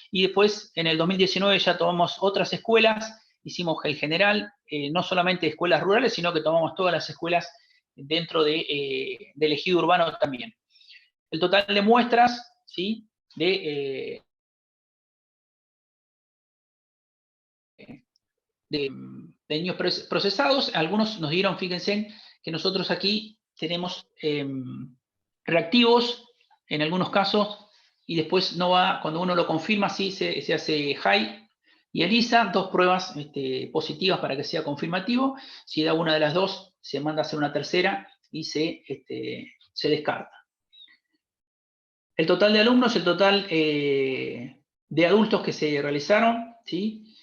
[SPEAKER 2] Y después, en el 2019, ya tomamos otras escuelas, hicimos el general, no solamente escuelas rurales, sino que tomamos todas las escuelas dentro del ejido urbano también. El total de muestras, ¿sí? de niños procesados, algunos nos dieron, fíjense, que nosotros aquí tenemos reactivos en algunos casos, y después no va, cuando uno lo confirma, sí, se hace high y ELISA, dos pruebas positivas para que sea confirmativo. Si da una de las dos, se manda a hacer una tercera y se descarta. El total de alumnos, el total de adultos que se realizaron, ¿sí?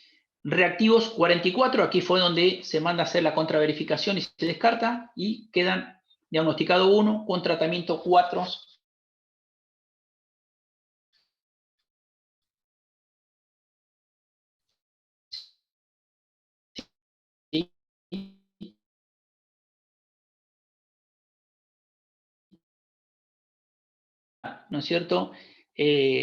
[SPEAKER 2] Reactivos 44, aquí fue donde se manda a hacer la contraverificación y se descarta, y quedan diagnosticado 1 con tratamiento 4. ¿Sí? ¿No es cierto?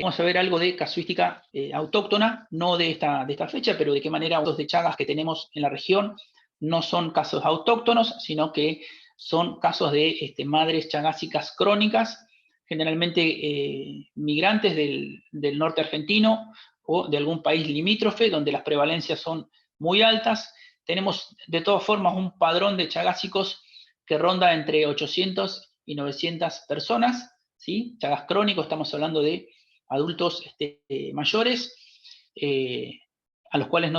[SPEAKER 2] Vamos a ver algo de casuística autóctona, no de esta fecha, pero de qué manera los de Chagas que tenemos en la región no son casos autóctonos, sino que son casos de madres chagásicas crónicas, generalmente migrantes del norte argentino o de algún país limítrofe, donde las prevalencias son muy altas. Tenemos de todas formas un padrón de chagásicos que ronda entre 800 y 900 personas, ¿sí? Chagas crónicos, estamos hablando de adultos mayores, a los cuales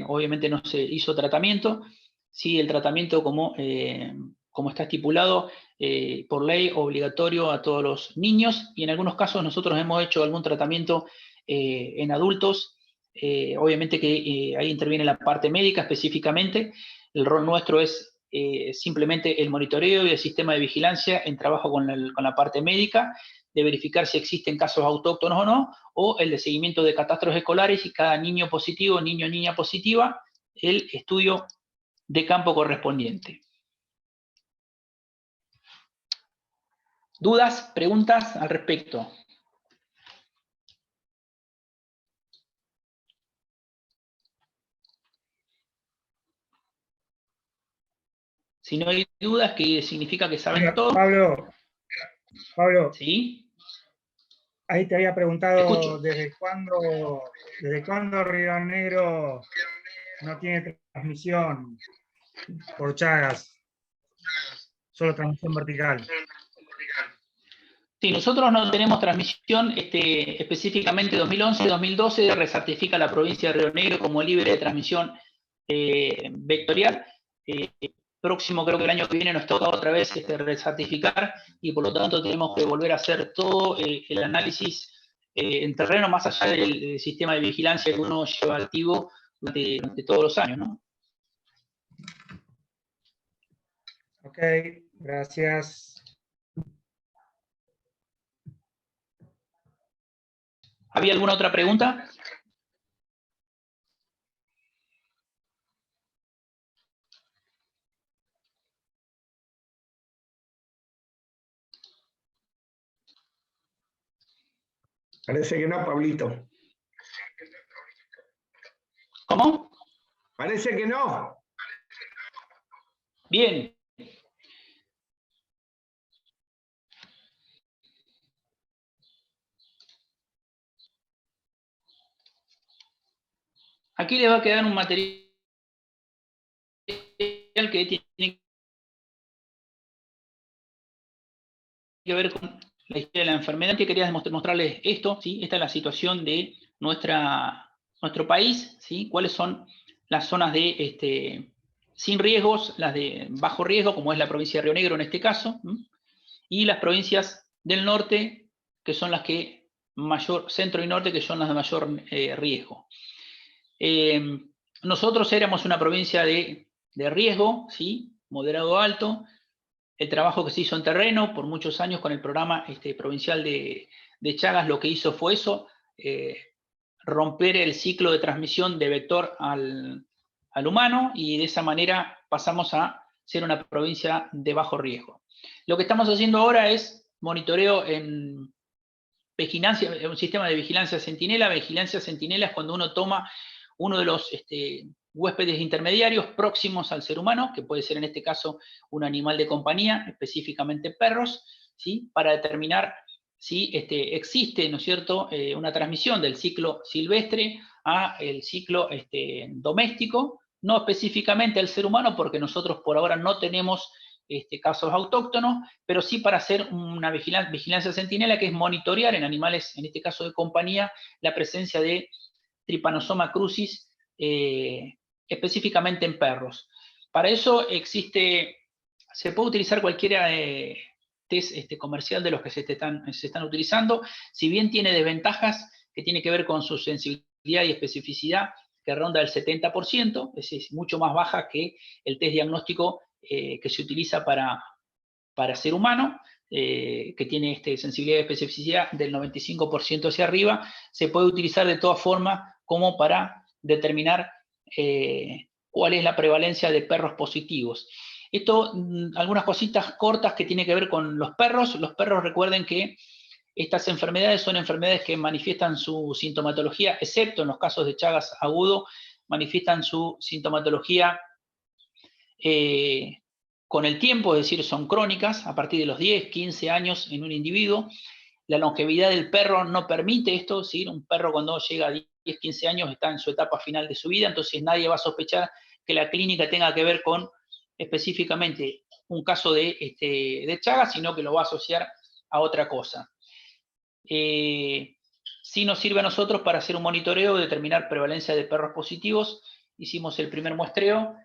[SPEAKER 2] obviamente no se hizo tratamiento. Sí, el tratamiento como está estipulado por ley, obligatorio a todos los niños, y en algunos casos nosotros hemos hecho algún tratamiento en adultos. Obviamente que ahí interviene la parte médica específicamente. El rol nuestro es simplemente el monitoreo y el sistema de vigilancia en trabajo con la parte médica, de verificar si existen casos autóctonos o no, o el de seguimiento de catástrofes escolares y cada niño positivo, niño o niña positiva, el estudio de campo correspondiente. ¿Dudas, preguntas al respecto? Si no hay dudas, que significa que saben todo.
[SPEAKER 5] Pablo,
[SPEAKER 2] ¿Sí?
[SPEAKER 5] ahí te había preguntado
[SPEAKER 2] Escucho.
[SPEAKER 5] desde cuándo Río Negro no tiene transmisión por Chagas, solo transmisión vertical.
[SPEAKER 2] Sí, nosotros no tenemos transmisión específicamente 2011-2012, recertifica la provincia de Río Negro como libre de transmisión vectorial. Próximo, creo que el año que viene nos toca otra vez recertificar, y por lo tanto tenemos que volver a hacer todo el análisis en terreno, más allá del sistema de vigilancia que uno lleva activo durante todos los años, ¿no?
[SPEAKER 5] Ok, gracias.
[SPEAKER 2] ¿Había alguna otra pregunta?
[SPEAKER 1] Parece que no, Pablito.
[SPEAKER 2] ¿Cómo?
[SPEAKER 1] Parece que no.
[SPEAKER 2] Bien. Aquí le va a quedar un material que tiene que ver con la historia de la enfermedad. Que quería mostrarles esto, ¿sí? Esta es la situación de nuestro país, ¿sí? Cuáles son las zonas de sin riesgos, las de bajo riesgo, como es la provincia de Río Negro en este caso, y las provincias del norte, que son las que centro y norte, que son las de mayor riesgo. Nosotros éramos una provincia de riesgo, ¿sí? Moderado alto. El trabajo que se hizo en terreno por muchos años con el programa provincial de Chagas, lo que hizo fue eso, romper el ciclo de transmisión de vector al humano, y de esa manera pasamos a ser una provincia de bajo riesgo. Lo que estamos haciendo ahora es monitoreo en vigilancia, un sistema de vigilancia centinela. Vigilancia centinela es cuando uno toma uno de los huéspedes intermediarios próximos al ser humano, que puede ser en este caso un animal de compañía, específicamente perros, ¿sí? Para determinar si existe, ¿no es cierto?, una transmisión del ciclo silvestre a el ciclo doméstico, no específicamente al ser humano, porque nosotros por ahora no tenemos casos autóctonos, pero sí para hacer una vigilancia centinela, que es monitorear en animales, en este caso de compañía, la presencia de Trypanosoma crucis, específicamente en perros. Para eso se puede utilizar cualquiera test comercial de los que se están utilizando, si bien tiene desventajas que tiene que ver con su sensibilidad y especificidad, que ronda el 70%, es mucho más baja que el test diagnóstico que se utiliza para ser humano, que tiene sensibilidad y especificidad del 95% hacia arriba. Se puede utilizar de todas formas como para determinar cuál es la prevalencia de perros positivos. Esto, algunas cositas cortas que tienen que ver con los perros. Los perros, recuerden que estas enfermedades son enfermedades que manifiestan su sintomatología, excepto en los casos de Chagas agudo, manifiestan su sintomatología con el tiempo, es decir, son crónicas a partir de los 10, 15 años en un individuo. la longevidad del perro no permite esto, ¿sí? Un perro cuando llega a 10, 15 años está en su etapa final de su vida, entonces nadie va a sospechar que la clínica tenga que ver con específicamente un caso de Chagas, sino que lo va a asociar a otra cosa. Sí nos sirve a nosotros para hacer un monitoreo, determinar prevalencia de perros positivos. Hicimos el primer muestreo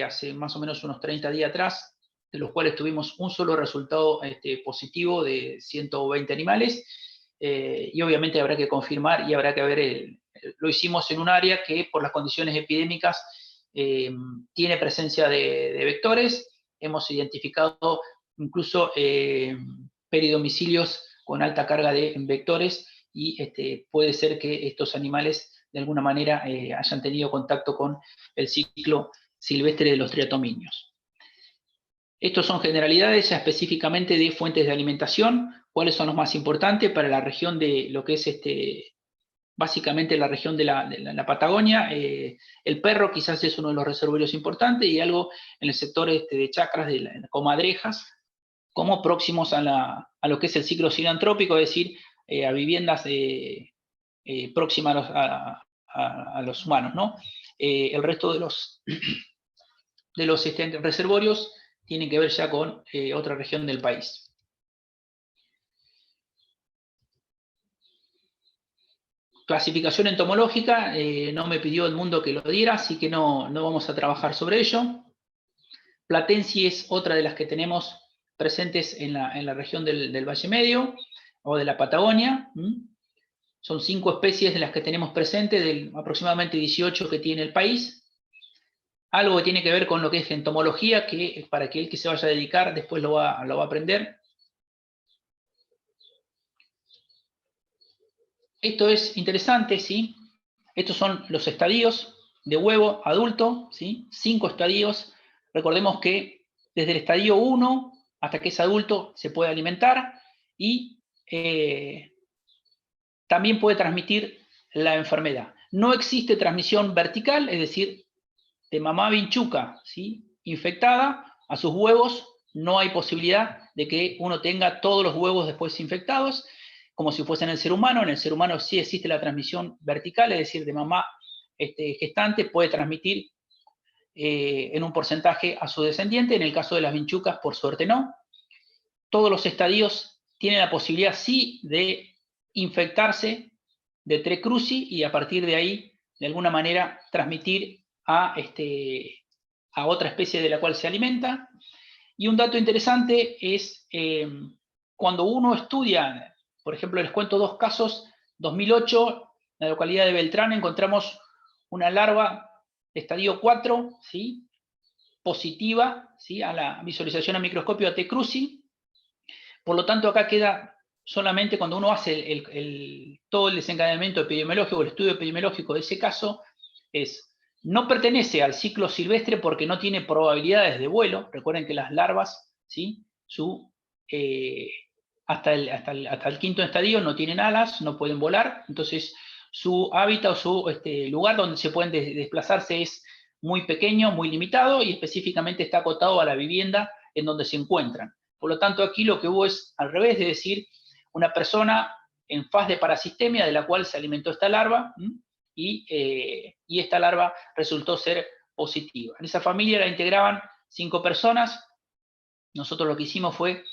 [SPEAKER 2] hace más o menos unos 30 días atrás, de los cuales tuvimos un solo resultado positivo de 120 animales, y obviamente habrá que confirmar y habrá que ver, lo hicimos en un área que por las condiciones epidémicas tiene presencia de vectores. Hemos identificado incluso peridomicilios con alta carga de vectores, y puede ser que estos animales de alguna manera hayan tenido contacto con el ciclo silvestre de los triatominios. Estos son generalidades ya específicamente de fuentes de alimentación, cuáles son los más importantes para la región de lo que es básicamente la región de la Patagonia. El perro quizás es uno de los reservorios importantes, y algo en el sector de chacras, de comadrejas, como próximos a lo que es el ciclo sinantrópico, es decir, a viviendas próximas a los humanos, ¿no? El resto de los reservorios tienen que ver ya con otra región del país. Clasificación entomológica, no me pidió el mundo que lo diera, así que no vamos a trabajar sobre ello. Platensis es otra de las que tenemos presentes en la región del Valle Medio o de la Patagonia. Son 5 especies de las que tenemos presentes, de aproximadamente 18 que tiene el país. Algo que tiene que ver con lo que es entomología, que para aquel que se vaya a dedicar después lo va a aprender. Esto es interesante, ¿sí? Estos son los estadios de huevo adulto, ¿sí? 5 estadios. Recordemos que desde el estadio 1 hasta que es adulto se puede alimentar, y también puede transmitir la enfermedad. No existe transmisión vertical, es decir, de mamá vinchuca, ¿sí?, infectada a sus huevos, no hay posibilidad de que uno tenga todos los huevos después infectados, como si fuese en el ser humano. En el ser humano sí existe la transmisión vertical, es decir, de mamá gestante puede transmitir en un porcentaje a su descendiente. En el caso de las vinchucas, por suerte no. Todos los estadios tienen la posibilidad sí de infectarse de Tre cruzi, y a partir de ahí, de alguna manera, transmitir a otra especie de la cual se alimenta. Y un dato interesante es cuando uno estudia, por ejemplo, les cuento 2 casos. 2008, en la localidad de Beltrán, encontramos una larva de estadio 4, ¿sí?, positiva, ¿sí?, a la visualización a microscopio a T. cruzi. Por lo tanto, acá queda solamente cuando uno hace todo el desencadenamiento epidemiológico, el estudio epidemiológico de ese caso, no pertenece al ciclo silvestre porque no tiene probabilidades de vuelo. Recuerden que las larvas, ¿sí?, hasta el 5º estadio no tienen alas, no pueden volar, entonces su hábitat o su lugar donde se pueden desplazarse es muy pequeño, muy limitado, y específicamente está acotado a la vivienda en donde se encuentran. Por lo tanto, aquí lo que hubo es al revés, es decir, una persona en faz de parasistemia de la cual se alimentó esta larva, y esta larva resultó ser positiva. En esa familia la integraban 5 personas. Nosotros lo que hicimos fue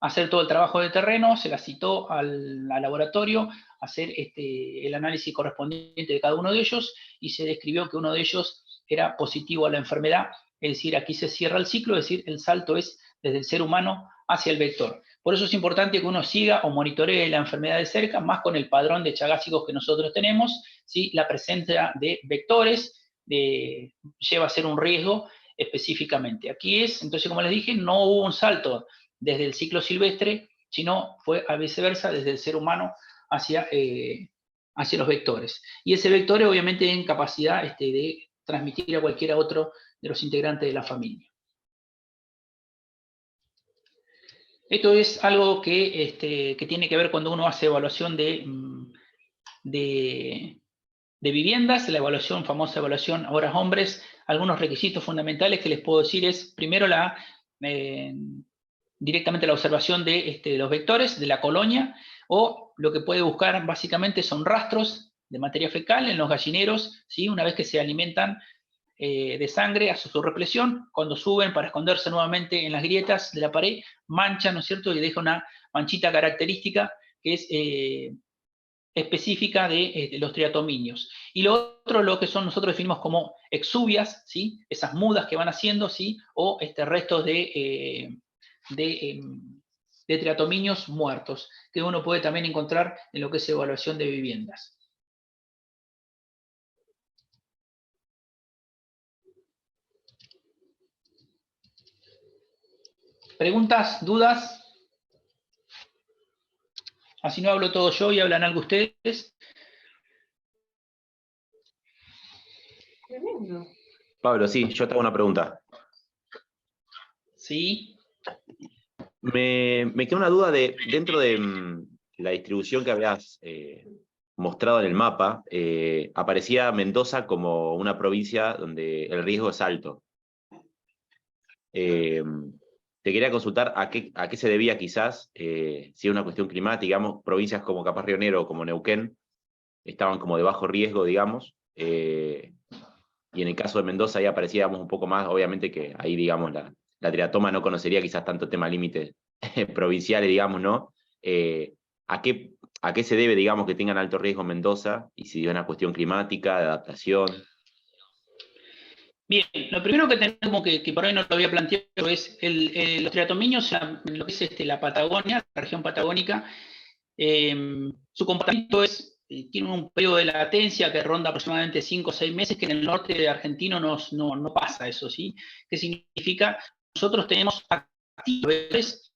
[SPEAKER 2] hacer todo el trabajo de terreno, se la citó al laboratorio, hacer el análisis correspondiente de cada uno de ellos, y se describió que uno de ellos era positivo a la enfermedad. Es decir, aquí se cierra el ciclo, es decir, el salto es desde el ser humano hacia el vector. Por eso es importante que uno siga o monitoree la enfermedad de cerca, más con el padrón de chagásicos que nosotros tenemos, ¿sí? La presencia de vectores lleva a ser un riesgo específicamente. Aquí entonces, como les dije, no hubo un salto desde el ciclo silvestre, sino fue a viceversa, desde el ser humano hacia los vectores. Y ese vector obviamente tiene capacidad de transmitir a cualquiera otro de los integrantes de la familia. Esto es algo que tiene que ver cuando uno hace evaluación de viviendas, la famosa evaluación horas hombres. Algunos requisitos fundamentales que les puedo decir es, primero, directamente la observación de los vectores de la colonia, o lo que puede buscar básicamente son rastros de materia fecal en los gallineros, ¿sí? Una vez que se alimentan de sangre a su represión, cuando suben para esconderse nuevamente en las grietas de la pared, manchan, ¿no es cierto?, y deja una manchita característica que es específica de los triatominios. Y lo otro, lo que son, nosotros definimos como exuvias, ¿sí?, esas mudas que van haciendo, ¿sí?, o restos de triatominios muertos, que uno puede también encontrar en lo que es evaluación de viviendas. ¿Preguntas? ¿Dudas? Así no hablo todo yo y hablan algo ustedes.
[SPEAKER 4] Pablo, sí, yo te hago una pregunta.
[SPEAKER 2] Sí.
[SPEAKER 4] Me queda una duda dentro de la distribución que habías mostrado en el mapa, aparecía Mendoza como una provincia donde el riesgo es alto. Te quería consultar a qué se debía quizás, si es una cuestión climática, digamos, provincias como Capaz Río Negro o como Neuquén estaban como de bajo riesgo, digamos, y en el caso de Mendoza ahí aparecíamos un poco más, obviamente que ahí, digamos, la triatoma no conocería quizás tanto tema límites provinciales, digamos, ¿no? ¿A qué se debe, digamos, que tengan alto riesgo Mendoza? Y si es una cuestión climática, de adaptación.
[SPEAKER 2] Bien, lo primero que tenemos que por ahí no lo había planteado es los triatominios, en lo que es la Patagonia, la región patagónica, su comportamiento tiene un periodo de latencia que ronda aproximadamente 5 o 6 meses, que en el norte de argentino no pasa eso, ¿sí? ¿Qué significa? Nosotros tenemos actividades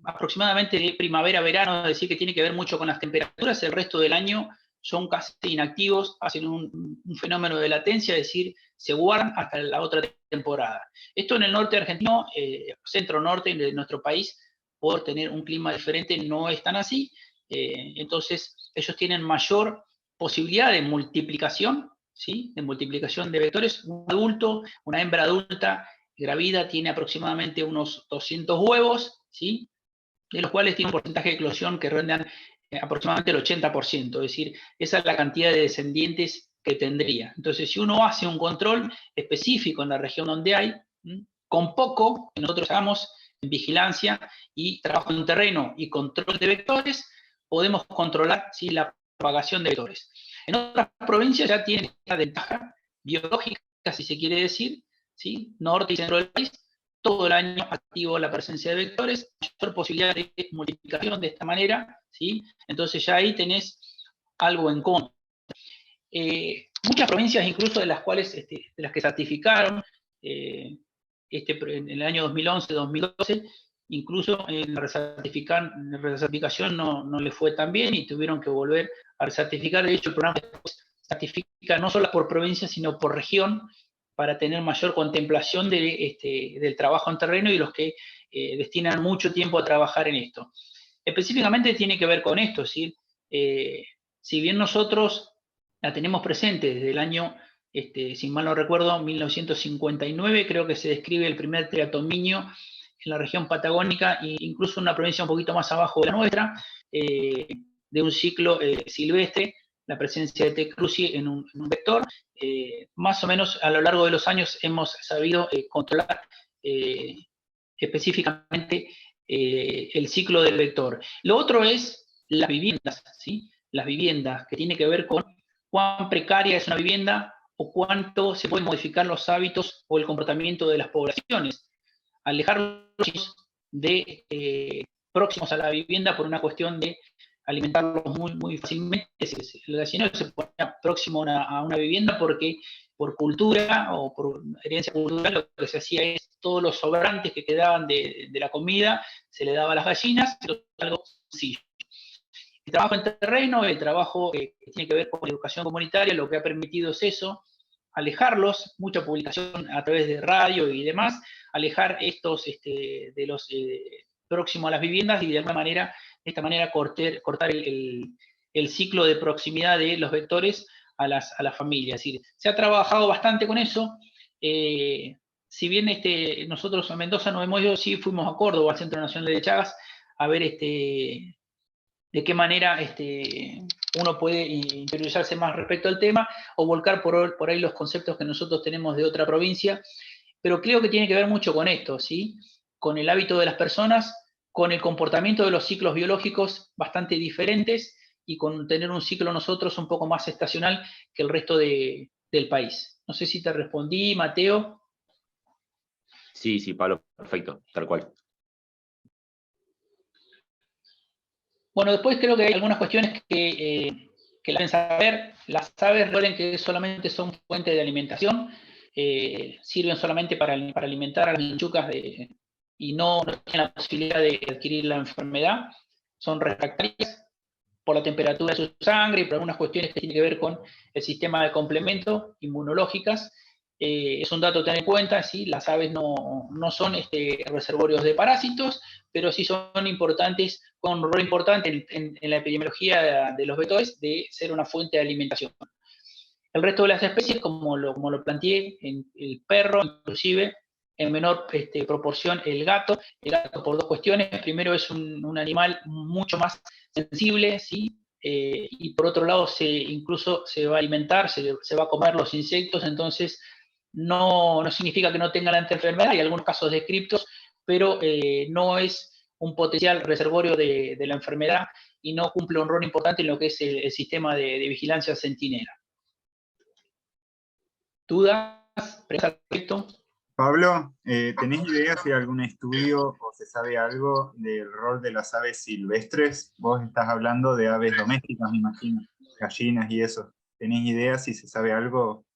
[SPEAKER 2] aproximadamente de primavera-verano, es decir, que tiene que ver mucho con las temperaturas, el resto del año son casi inactivos, hacen un fenómeno de latencia, es decir, se guardan hasta la otra temporada. Esto en el norte argentino, centro-norte de nuestro país, por tener un clima diferente, no es tan así. Entonces, ellos tienen mayor posibilidad de multiplicación, ¿sí?, de multiplicación de vectores. Un adulto, una hembra adulta gravida, tiene aproximadamente unos 200 huevos, ¿sí?, de los cuales tiene un porcentaje de eclosión que rondan aproximadamente el 80%, es decir, esa es la cantidad de descendientes que tendría. Entonces, si uno hace un control específico en la región donde hay, con poco que nosotros hagamos en vigilancia y trabajo en terreno y control de vectores, podemos controlar, ¿sí?, la propagación de vectores. En otras provincias ya tienen esta ventaja biológica, si se quiere decir, ¿sí?, norte y centro del país, todo el año activo la presencia de vectores, mayor posibilidad de multiplicación de esta manera, ¿sí? Entonces ya ahí tenés algo en contra. Muchas provincias, incluso de las cuales, de las que certificaron en el año 2011-2012, incluso en la recertificación no le fue tan bien y tuvieron que volver a recertificar. De hecho, el programa certifica no solo por provincia, sino por región, para tener mayor contemplación del trabajo en terreno y los que destinan mucho tiempo a trabajar en esto. Específicamente tiene que ver con esto, ¿sí? Si bien nosotros la tenemos presente desde el año, si mal no recuerdo, 1959, creo que se describe el primer triatominio en la región patagónica, e incluso en una provincia un poquito más abajo de la nuestra, de un ciclo silvestre, la presencia de T. cruzi en un vector. Más o menos a lo largo de los años hemos sabido controlar específicamente el ciclo del vector. Lo otro es las viviendas, ¿sí? Las viviendas, que tiene que ver con cuán precaria es una vivienda o cuánto se pueden modificar los hábitos o el comportamiento de las poblaciones. Alejarlos de próximos a la vivienda por una cuestión de alimentarlos muy fácilmente. El gallinero se ponía próximo a una vivienda porque por cultura o por herencia cultural lo que se hacía es todos los sobrantes que quedaban de la comida se le daba a las gallinas, pero algo sencillo. El trabajo en terreno, el trabajo que tiene que ver con la educación comunitaria, lo que ha permitido es eso, alejarlos, mucha publicación a través de radio y demás, alejar estos de los próximos a las viviendas y de alguna manera, de esta manera cortar el ciclo de proximidad de los vectores a las familias. Es decir, se ha trabajado bastante con eso, si bien nosotros en Mendoza nos hemos ido, sí fuimos a Córdoba, al Centro Nacional de Chagas, a ver de qué manera uno puede interiorizarse más respecto al tema, o volcar por ahí los conceptos que nosotros tenemos de otra provincia, pero creo que tiene que ver mucho con esto, ¿sí? Con el hábito de las personas, con el comportamiento de los ciclos biológicos bastante diferentes, y con tener un ciclo nosotros un poco más estacional que el resto del país. No sé si te respondí, Mateo.
[SPEAKER 4] Sí, sí, Pablo, perfecto, tal cual.
[SPEAKER 2] Bueno, después creo que hay algunas cuestiones que la deben saber. Las aves, recuerden que solamente son fuente de alimentación, sirven solamente para alimentar a las vinchucas y no tienen la posibilidad de adquirir la enfermedad. Son refractarias por la temperatura de su sangre y por algunas cuestiones que tienen que ver con el sistema de complemento inmunológicas. Es un dato a tener en cuenta, ¿sí? Las aves no son reservorios de parásitos, pero sí son importantes, con un rol importante en la epidemiología de los vectores, de ser una fuente de alimentación. El resto de las especies, como lo planteé, en el perro, inclusive, en menor proporción el gato por dos cuestiones. Primero, es un animal mucho más sensible, ¿sí? Y por otro lado, incluso se va a alimentar, se va a comer los insectos, entonces no significa que no tenga la enfermedad, hay algunos casos descriptos, pero no es un potencial reservorio de la enfermedad y no cumple un rol importante en lo que es el sistema de vigilancia centinela. ¿Dudas? Perfecto.
[SPEAKER 6] Pablo, ¿tenés idea si hay algún estudio o se sabe algo del rol de las aves silvestres? Vos estás hablando de aves domésticas, me imagino, gallinas y eso. ¿Tenés idea si se sabe algo,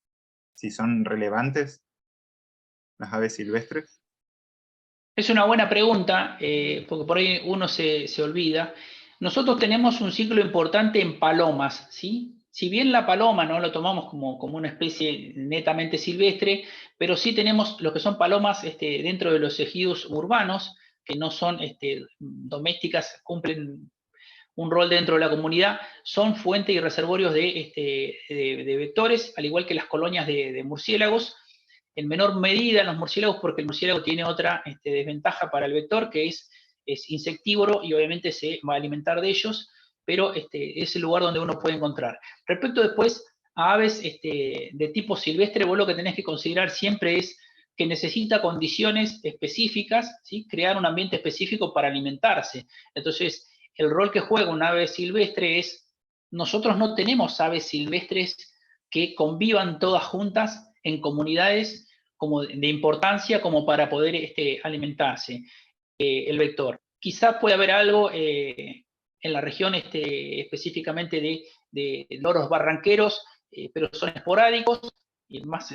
[SPEAKER 6] si son relevantes las aves silvestres?
[SPEAKER 2] Es una buena pregunta, porque por ahí uno se olvida. Nosotros tenemos un ciclo importante en palomas, ¿sí? Si bien la paloma no lo tomamos como una especie netamente silvestre, pero sí tenemos lo que son palomas dentro de los ejidos urbanos, que no son domésticas, cumplen un rol dentro de la comunidad, son fuente y reservorios de vectores, al igual que las colonias de murciélagos, en menor medida los murciélagos, porque el murciélago tiene otra desventaja para el vector, que es insectívoro y obviamente se va a alimentar de ellos, pero es el lugar donde uno puede encontrar. Respecto después a aves de tipo silvestre, vos lo que tenés que considerar siempre es que necesita condiciones específicas, ¿sí? Crear un ambiente específico para alimentarse. Entonces, el rol que juega un ave silvestre es, nosotros no tenemos aves silvestres que convivan todas juntas en comunidades como de importancia como para poder alimentarse el vector. Quizás puede haber algo en la región específicamente de loros barranqueros, pero son esporádicos, y más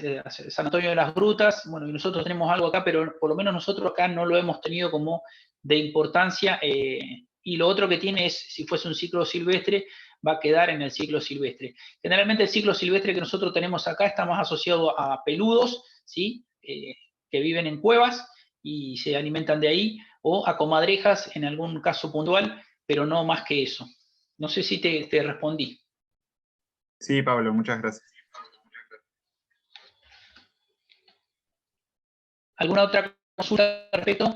[SPEAKER 2] San Antonio de las Grutas, bueno, y nosotros tenemos algo acá, pero por lo menos nosotros acá no lo hemos tenido como de importancia, y lo otro que tiene es, si fuese un ciclo silvestre, va a quedar en el ciclo silvestre. Generalmente el ciclo silvestre que nosotros tenemos acá está más asociado a peludos, ¿sí? Que viven en cuevas y se alimentan de ahí, o a comadrejas en algún caso puntual, pero no más que eso. No sé si te respondí.
[SPEAKER 6] Sí, Pablo, muchas gracias.
[SPEAKER 2] ¿Alguna otra consulta al respecto?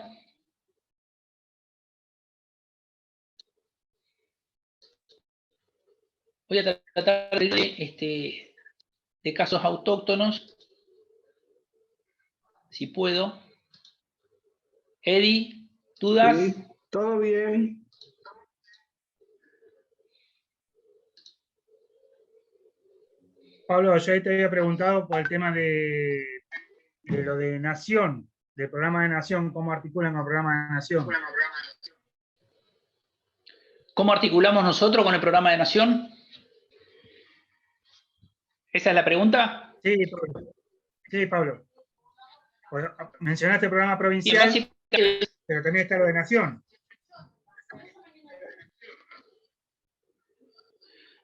[SPEAKER 2] Voy a tratar de casos autóctonos, si puedo. Eddie, ¿dudas?
[SPEAKER 1] Sí, todo bien.
[SPEAKER 5] Pablo, yo ahí te había preguntado por el tema de lo de Nación, del programa de Nación, cómo articulan con el programa de Nación.
[SPEAKER 2] ¿Cómo articulamos nosotros con el programa de Nación? ¿Esa es la pregunta?
[SPEAKER 5] Sí, Pablo. Sí, Pablo. Pues, mencionaste el programa provincial, pero también está lo de Nación.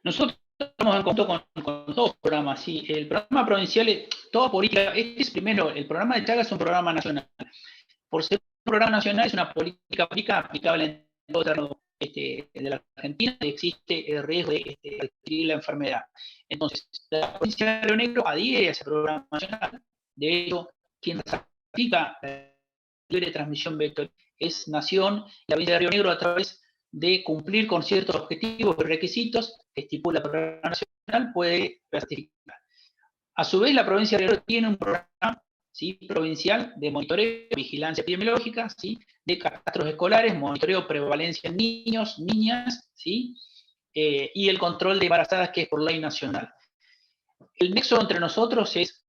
[SPEAKER 2] Nosotros estamos en contacto con todos los programas, sí. El programa provincial es toda política. Este es primero, el programa de Chagas es un programa nacional. Por ser un programa nacional, es una política pública aplicable en todo el terreno de la Argentina, y existe el riesgo de adquirir la enfermedad. Entonces, la provincia de Río Negro adhiere a ese programa nacional. De hecho, quien ratifica la libre transmisión vectorial es Nación, la provincia de Río Negro, a través de cumplir con ciertos objetivos y requisitos que estipula el programa nacional, puede ratificar. A su vez, la provincia de Río Negro tiene un programa, ¿sí?, provincial de monitoreo, vigilancia epidemiológica, ¿sí?, de catastros escolares, monitoreo prevalencia en niños, niñas, ¿sí?, y el control de embarazadas, que es por ley nacional. El nexo entre nosotros es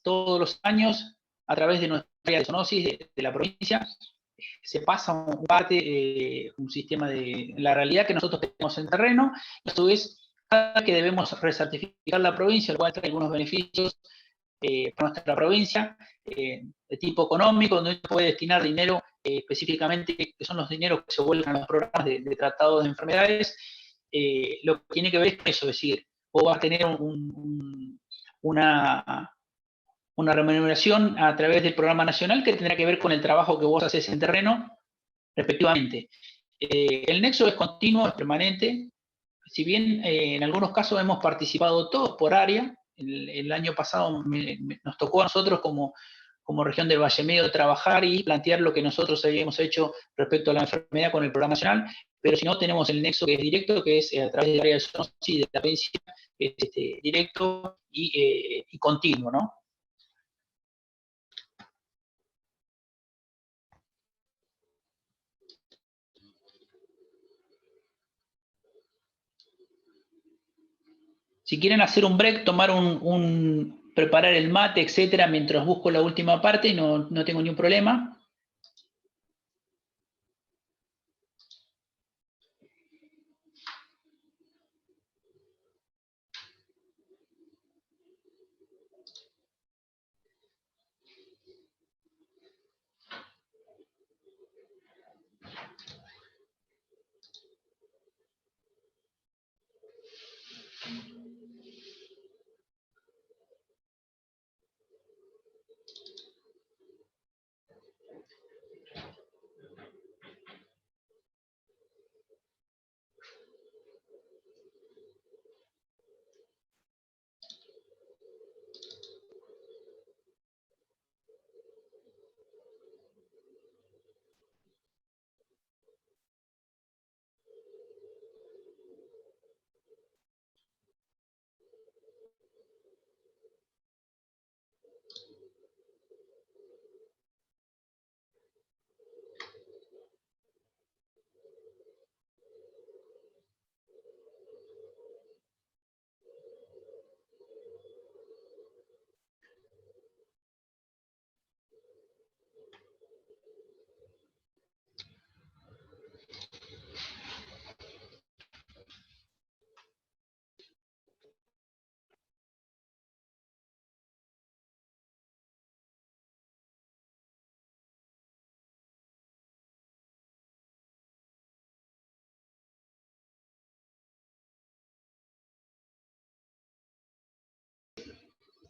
[SPEAKER 2] todos los años, a través de nuestra área de zoonosis de la provincia, se pasa un sistema de la realidad que nosotros tenemos en terreno, y a su vez, cada vez que debemos recertificar la provincia, lo cual trae algunos beneficios para nuestra provincia, de tipo económico, donde uno puede destinar dinero específicamente, que son los dineros que se vuelven a los programas de tratados de enfermedades. Lo que tiene que ver es con eso, es decir, vos vas a tener una remuneración a través del programa nacional que tendrá que ver con el trabajo que vos haces en terreno, respectivamente. El nexo es continuo, es permanente. Si bien en algunos casos hemos participado todos por área, el año pasado nos tocó a nosotros como región del Valle Medio trabajar y plantear lo que nosotros habíamos hecho respecto a la enfermedad con el programa nacional, pero si no, tenemos el nexo que es directo, que es a través del área de zoonosis de la provincia, que es directo y continuo, ¿no? Si quieren hacer un break, tomar preparar el mate, etcétera, mientras busco la última parte, no tengo ningún problema.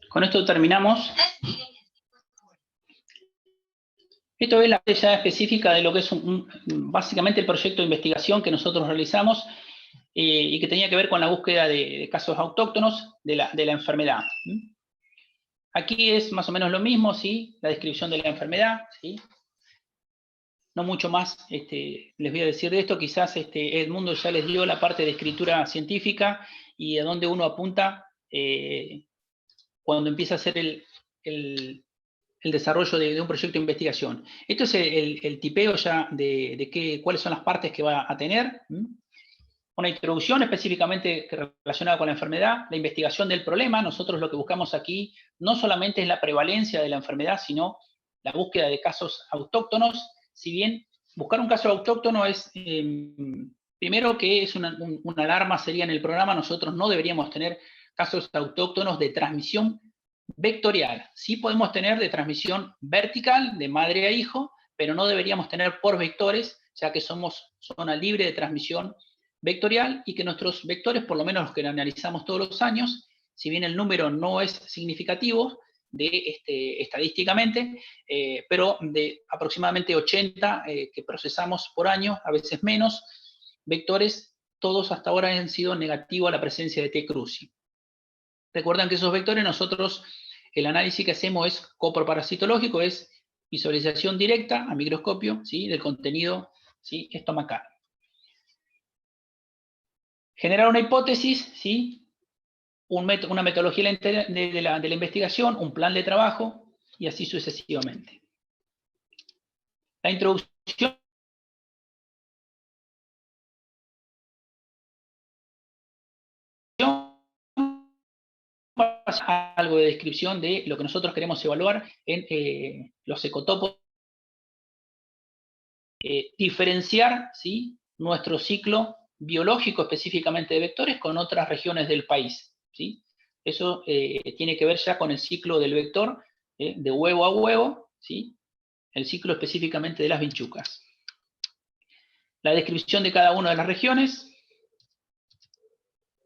[SPEAKER 2] Con esto terminamos. Esto es la fecha específica de lo que es básicamente el proyecto de investigación que nosotros realizamos y que tenía que ver con la búsqueda de casos autóctonos de la enfermedad. Aquí es más o menos lo mismo, ¿sí? La descripción de la enfermedad, ¿sí? No mucho más les voy a decir de esto, quizás Edmundo ya les dio la parte de escritura científica y a dónde uno apunta cuando empieza a hacer el desarrollo de un proyecto de investigación. Esto es el tipeo ya de cuáles son las partes que va a tener. Una introducción específicamente relacionada con la enfermedad, la investigación del problema. Nosotros lo que buscamos aquí no solamente es la prevalencia de la enfermedad, sino la búsqueda de casos autóctonos. Si bien buscar un caso autóctono es, primero que es una alarma sería en el programa, nosotros no deberíamos tener casos autóctonos de transmisión vectorial. Sí podemos tener de transmisión vertical, de madre a hijo, pero no deberíamos tener por vectores, ya que somos zona libre de transmisión vectorial y que nuestros vectores, por lo menos los que analizamos todos los años, si bien el número no es significativo estadísticamente, pero de aproximadamente 80 que procesamos por año, a veces menos, vectores, todos hasta ahora han sido negativos a la presencia de T. cruzi. Recuerdan que esos vectores nosotros el análisis que hacemos es coproparasitológico, es visualización directa a microscopio, ¿sí?, del contenido, ¿sí?, estomacal. Generar una hipótesis, ¿sí?, una metodología de la investigación, un plan de trabajo, y así sucesivamente. La introducción algo de descripción de lo que nosotros queremos evaluar en los ecotopos. Diferenciar, ¿sí?, nuestro ciclo biológico específicamente de vectores con otras regiones del país, ¿sí? Eso tiene que ver ya con el ciclo del vector, de huevo a huevo, ¿sí?, el ciclo específicamente de las vinchucas. La descripción de cada una de las regiones.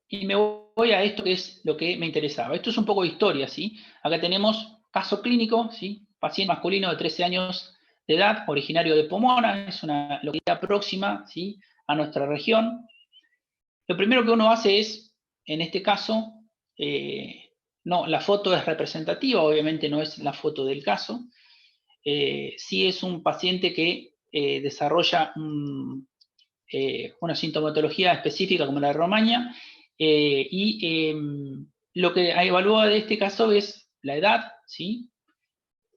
[SPEAKER 2] Y me voy a esto que es lo que me interesaba. Esto es un poco de historia, ¿sí? Acá tenemos caso clínico, ¿sí? Paciente masculino de 13 años de edad, originario de Pomona, es una localidad próxima, ¿sí?, a nuestra región. Lo primero que uno hace es, en este caso, no, la foto es representativa, obviamente no es la foto del caso. Sí es un paciente que desarrolla una sintomatología específica como la de Romaña, lo que evalúa de este caso es la edad, ¿sí?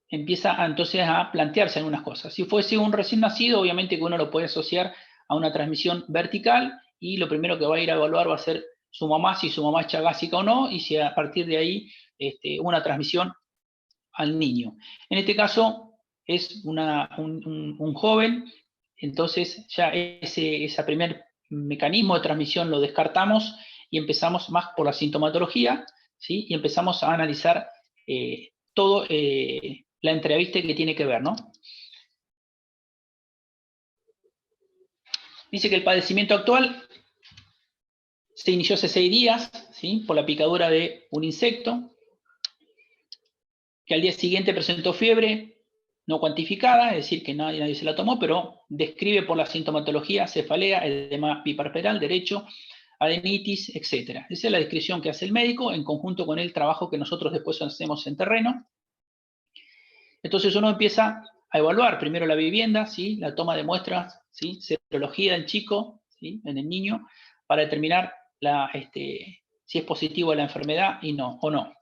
[SPEAKER 2] Empieza entonces a plantearse algunas cosas. Si fuese un recién nacido, obviamente que uno lo puede asociar a una transmisión vertical, y lo primero que va a ir a evaluar va a ser su mamá, si su mamá es chagásica o no, y si a partir de ahí una transmisión al niño. En este caso es un joven, entonces ya ese primer mecanismo de transmisión lo descartamos y empezamos más por la sintomatología, ¿sí? Y empezamos a analizar todo la entrevista que tiene que ver, ¿no? Dice que el padecimiento actual se inició hace 6 días, ¿sí?, por la picadura de un insecto, que al día siguiente presentó fiebre no cuantificada, es decir, que nadie se la tomó, pero describe por la sintomatología cefalea, edema biparperal derecho, adenitis, etc. Esa es la descripción que hace el médico en conjunto con el trabajo que nosotros después hacemos en terreno. Entonces uno empieza a evaluar primero la vivienda, ¿sí?, la toma de muestras, ¿sí?, serología del chico, ¿sí?, en el niño, para determinar si es positivo a la enfermedad o no.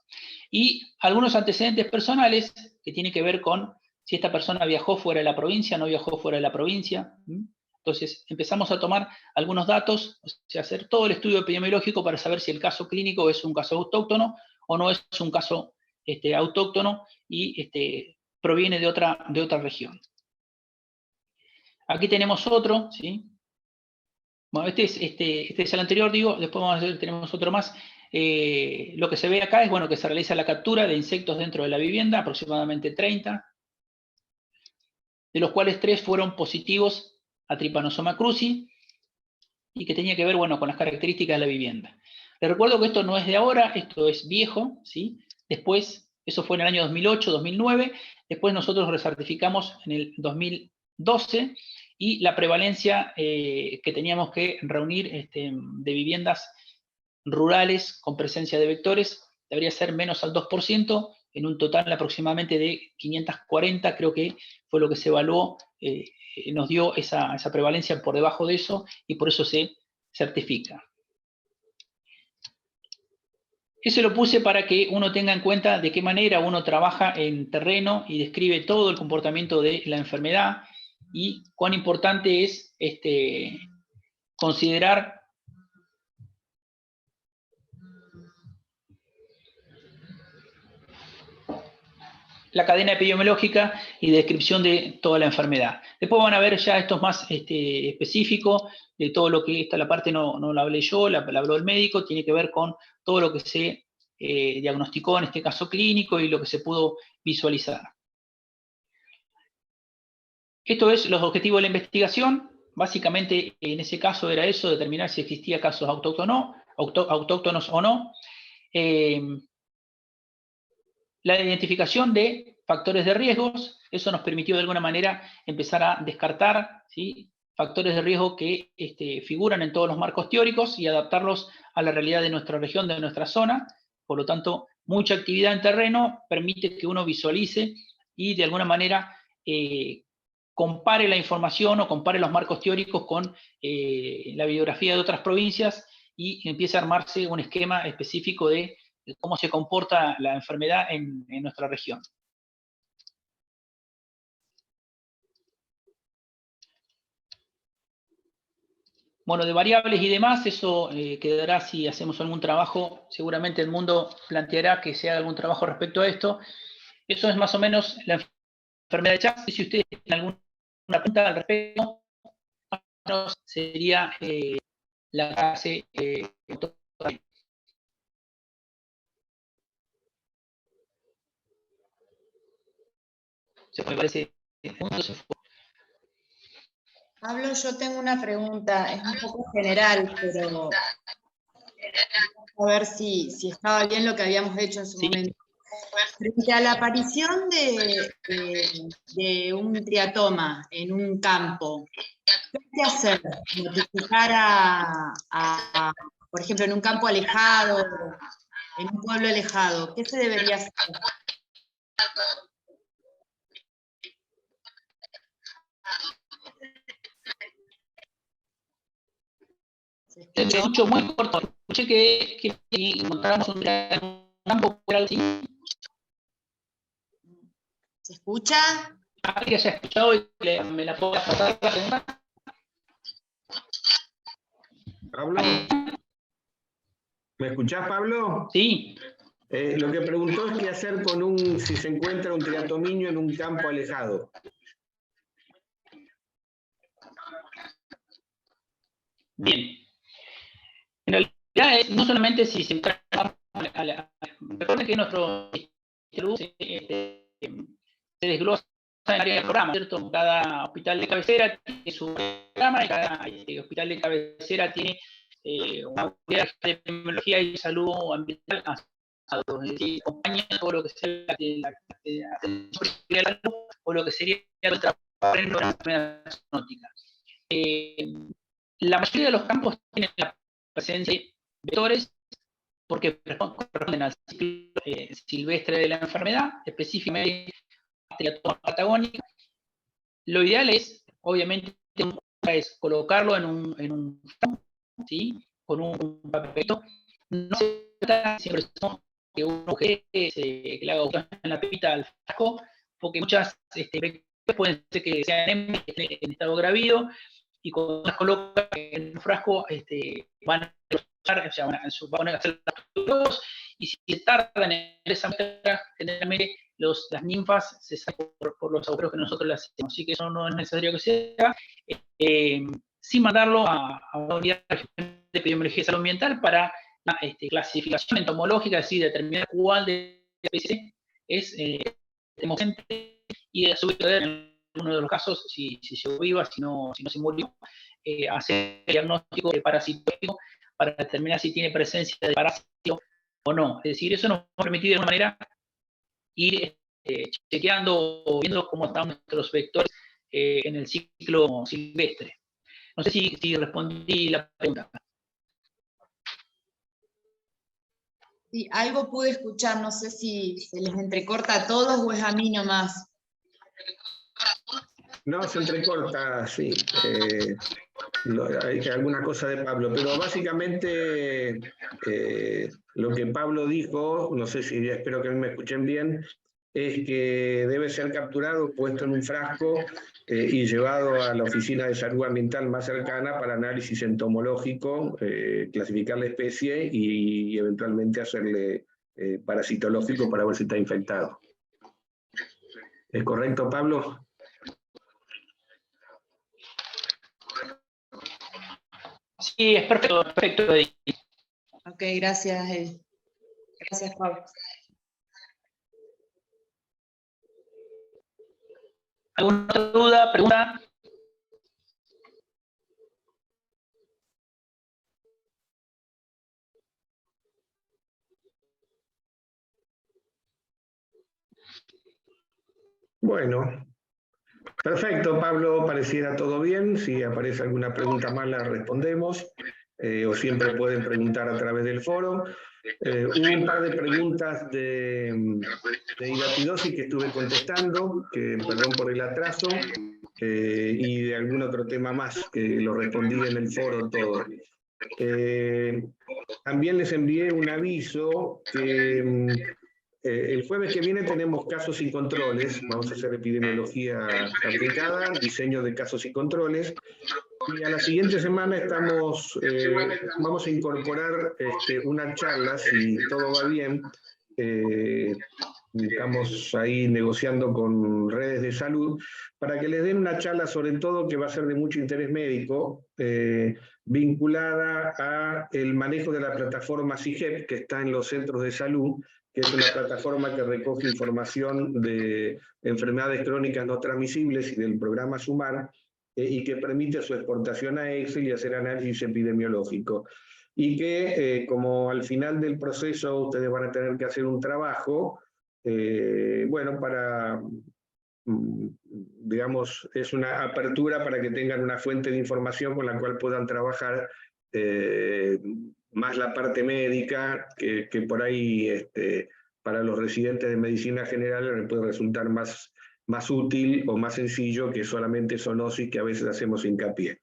[SPEAKER 2] Y algunos antecedentes personales que tienen que ver con si esta persona viajó fuera de la provincia, no viajó fuera de la provincia. Entonces empezamos a tomar algunos datos, o sea, hacer todo el estudio epidemiológico para saber si el caso clínico es un caso autóctono o no es un caso autóctono y proviene de otra región. Aquí tenemos otro, ¿sí? Bueno, este es el anterior, digo, después tenemos otro más. Lo que se ve acá es, bueno, que se realiza la captura de insectos dentro de la vivienda, aproximadamente 30, de los cuales 3 fueron positivos a Trypanosoma cruzi, y que tenía que ver, bueno, con las características de la vivienda. Les recuerdo que esto no es de ahora, esto es viejo, ¿sí? Después, eso fue en el año 2008, 2009, después nosotros recertificamos en el 2012, y la prevalencia que teníamos que reunir de viviendas rurales con presencia de vectores debería ser menos al 2%, en un total aproximadamente de 540, creo que fue lo que se evaluó, nos dio esa prevalencia por debajo de eso, y por eso se certifica. Eso lo puse para que uno tenga en cuenta de qué manera uno trabaja en terreno y describe todo el comportamiento de la enfermedad, y cuán importante es considerar la cadena epidemiológica y descripción de toda la enfermedad. Después van a ver ya estos más específicos, de todo lo que esta la parte no la hablé yo, la habló el médico, tiene que ver con todo lo que se diagnosticó en este caso clínico y lo que se pudo visualizar. Esto es los objetivos de la investigación. Básicamente en ese caso era eso, determinar si existía casos autóctonos o no. La identificación de factores de riesgos, eso nos permitió de alguna manera empezar a descartar, ¿sí?, factores de riesgo que figuran en todos los marcos teóricos y adaptarlos a la realidad de nuestra región, de nuestra zona. Por lo tanto, mucha actividad en terreno permite que uno visualice y de alguna manera compare la información o compare los marcos teóricos con la bibliografía de otras provincias y empiece a armarse un esquema específico de cómo se comporta la enfermedad en nuestra región. Bueno, de variables y demás, eso quedará si hacemos algún trabajo. Seguramente el mundo planteará que se haga algún trabajo respecto a esto. Eso es más o menos la enfermedad de Chagas. Si ustedes tienen alguna pregunta al respecto, sería la clase. Me parece.
[SPEAKER 7] Pablo, yo tengo una pregunta, es un poco general, pero a ver si estaba bien lo que habíamos hecho en su momento. Frente a la aparición de un triatoma en un campo, ¿qué hay que hacer? Notificar por ejemplo, en un campo alejado, en un pueblo alejado, ¿qué se debería hacer?
[SPEAKER 2] Te escucho muy corto. Escuché que encontramos un campo así.
[SPEAKER 7] ¿Se escucha?
[SPEAKER 2] ¿Alguien que haya escuchado y me la pueda pasar la pregunta?
[SPEAKER 1] Pablo, ¿me escuchás, Pablo?
[SPEAKER 2] Sí.
[SPEAKER 1] Lo que preguntó es qué hacer si se encuentra un triatomiño en un campo alejado.
[SPEAKER 2] Bien. En realidad, no solamente si se entra recuerden que nuestro se desglosa en el área de programa, ¿cierto? Cada hospital de cabecera tiene su programa y cada hospital de cabecera tiene una unidad de epidemiología y salud ambiental asociado, es decir, acompaña todo lo que sea o lo que sería el trabajo en la enfermedad zoonótica. La mayoría de los campos tienen la presencia de vectores porque corresponden al ciclo silvestre de la enfermedad, específicamente la patagónica. Lo ideal es, obviamente, colocarlo en un ¿sí? Con un papelito. No se trata siempre que uno que le haga en la pepita al frasco, porque muchas vectores pueden ser que sean en estado gravído, y cuando las coloca en un frasco van a van a hacer los y si tardan en esa muestra, generalmente las ninfas se sacan por los agujeros que nosotros le hacemos, así que eso no es necesario que se haga, sin mandarlo a una unidad de epidemiología y salud ambiental para la clasificación entomológica, es decir, determinar cuál de especie es temocente y a su vez en uno de los casos, si se viva, si no se murió, hacer el diagnóstico de parasitológico para determinar si tiene presencia de parásito o no. Es decir, eso nos va a permitir de alguna manera ir chequeando o viendo cómo están nuestros vectores en el ciclo silvestre. No sé si respondí la pregunta.
[SPEAKER 7] Sí, algo pude escuchar, no sé si se les entrecorta a todos o es a mí nomás.
[SPEAKER 1] No, se entrecorta, sí. Hay alguna cosa de Pablo, pero básicamente lo que Pablo dijo, no sé si espero que me escuchen bien, es que debe ser capturado, puesto en un frasco y llevado a la oficina de salud ambiental más cercana para análisis entomológico, clasificar la especie y eventualmente hacerle parasitológico para ver si está infectado. ¿Es correcto, Pablo?
[SPEAKER 2] Sí, es perfecto, perfecto.
[SPEAKER 7] Ok, gracias. Gracias, Pablo.
[SPEAKER 2] ¿Alguna otra duda, pregunta?
[SPEAKER 1] Bueno, perfecto, Pablo, pareciera todo bien. Si aparece alguna pregunta más, la respondemos. o siempre pueden preguntar a través del foro. Hubo un par de preguntas de hidatidosis que estuve contestando, que perdón por el atraso, y de algún otro tema más, que lo respondí en el foro todo. También les envié un aviso que el jueves que viene tenemos casos y controles, vamos a hacer epidemiología aplicada, diseño de casos y controles, y a la siguiente semana vamos a incorporar una charla, si todo va bien. Estamos ahí negociando con redes de salud para que les den una charla, sobre todo que va a ser de mucho interés médico, vinculada a el manejo de la plataforma CIGEP, que está en los centros de salud, que es una plataforma que recoge información de enfermedades crónicas no transmisibles y del programa SUMAR, y que permite su exportación a Excel y hacer análisis epidemiológico. Y que, como al final del proceso ustedes van a tener que hacer un trabajo, bueno, para, digamos, es una apertura para que tengan una fuente de información con la cual puedan trabajar más la parte médica, que por ahí para los residentes de medicina general les puede resultar más útil o más sencillo que solamente zoonosis, que a veces hacemos hincapié.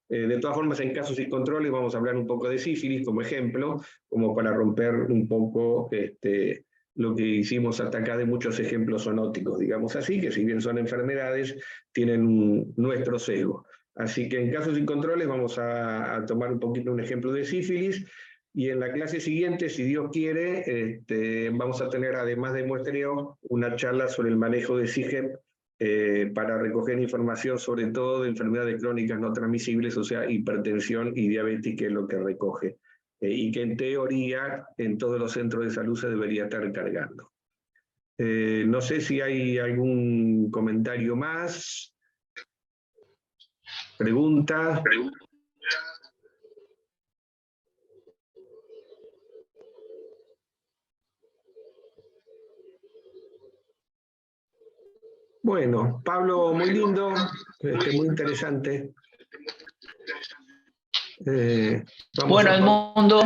[SPEAKER 1] De todas formas, en casos y controles vamos a hablar un poco de sífilis como ejemplo, como para romper un poco lo que hicimos hasta acá de muchos ejemplos zoonóticos, digamos así, que si bien son enfermedades, tienen nuestro sesgo. Así que en casos y controles vamos a tomar un poquito un ejemplo de sífilis, y en la clase siguiente, si Dios quiere, vamos a tener, además de muestreo, una charla sobre el manejo de CIGEP para recoger información sobre todo de enfermedades crónicas no transmisibles, o sea, hipertensión y diabetes, que es lo que recoge. Y que en teoría en todos los centros de salud se debería estar cargando. No sé si hay algún comentario más. ¿Pregunta? Bueno, Pablo, muy lindo, muy interesante.
[SPEAKER 2] Bueno, Edmundo,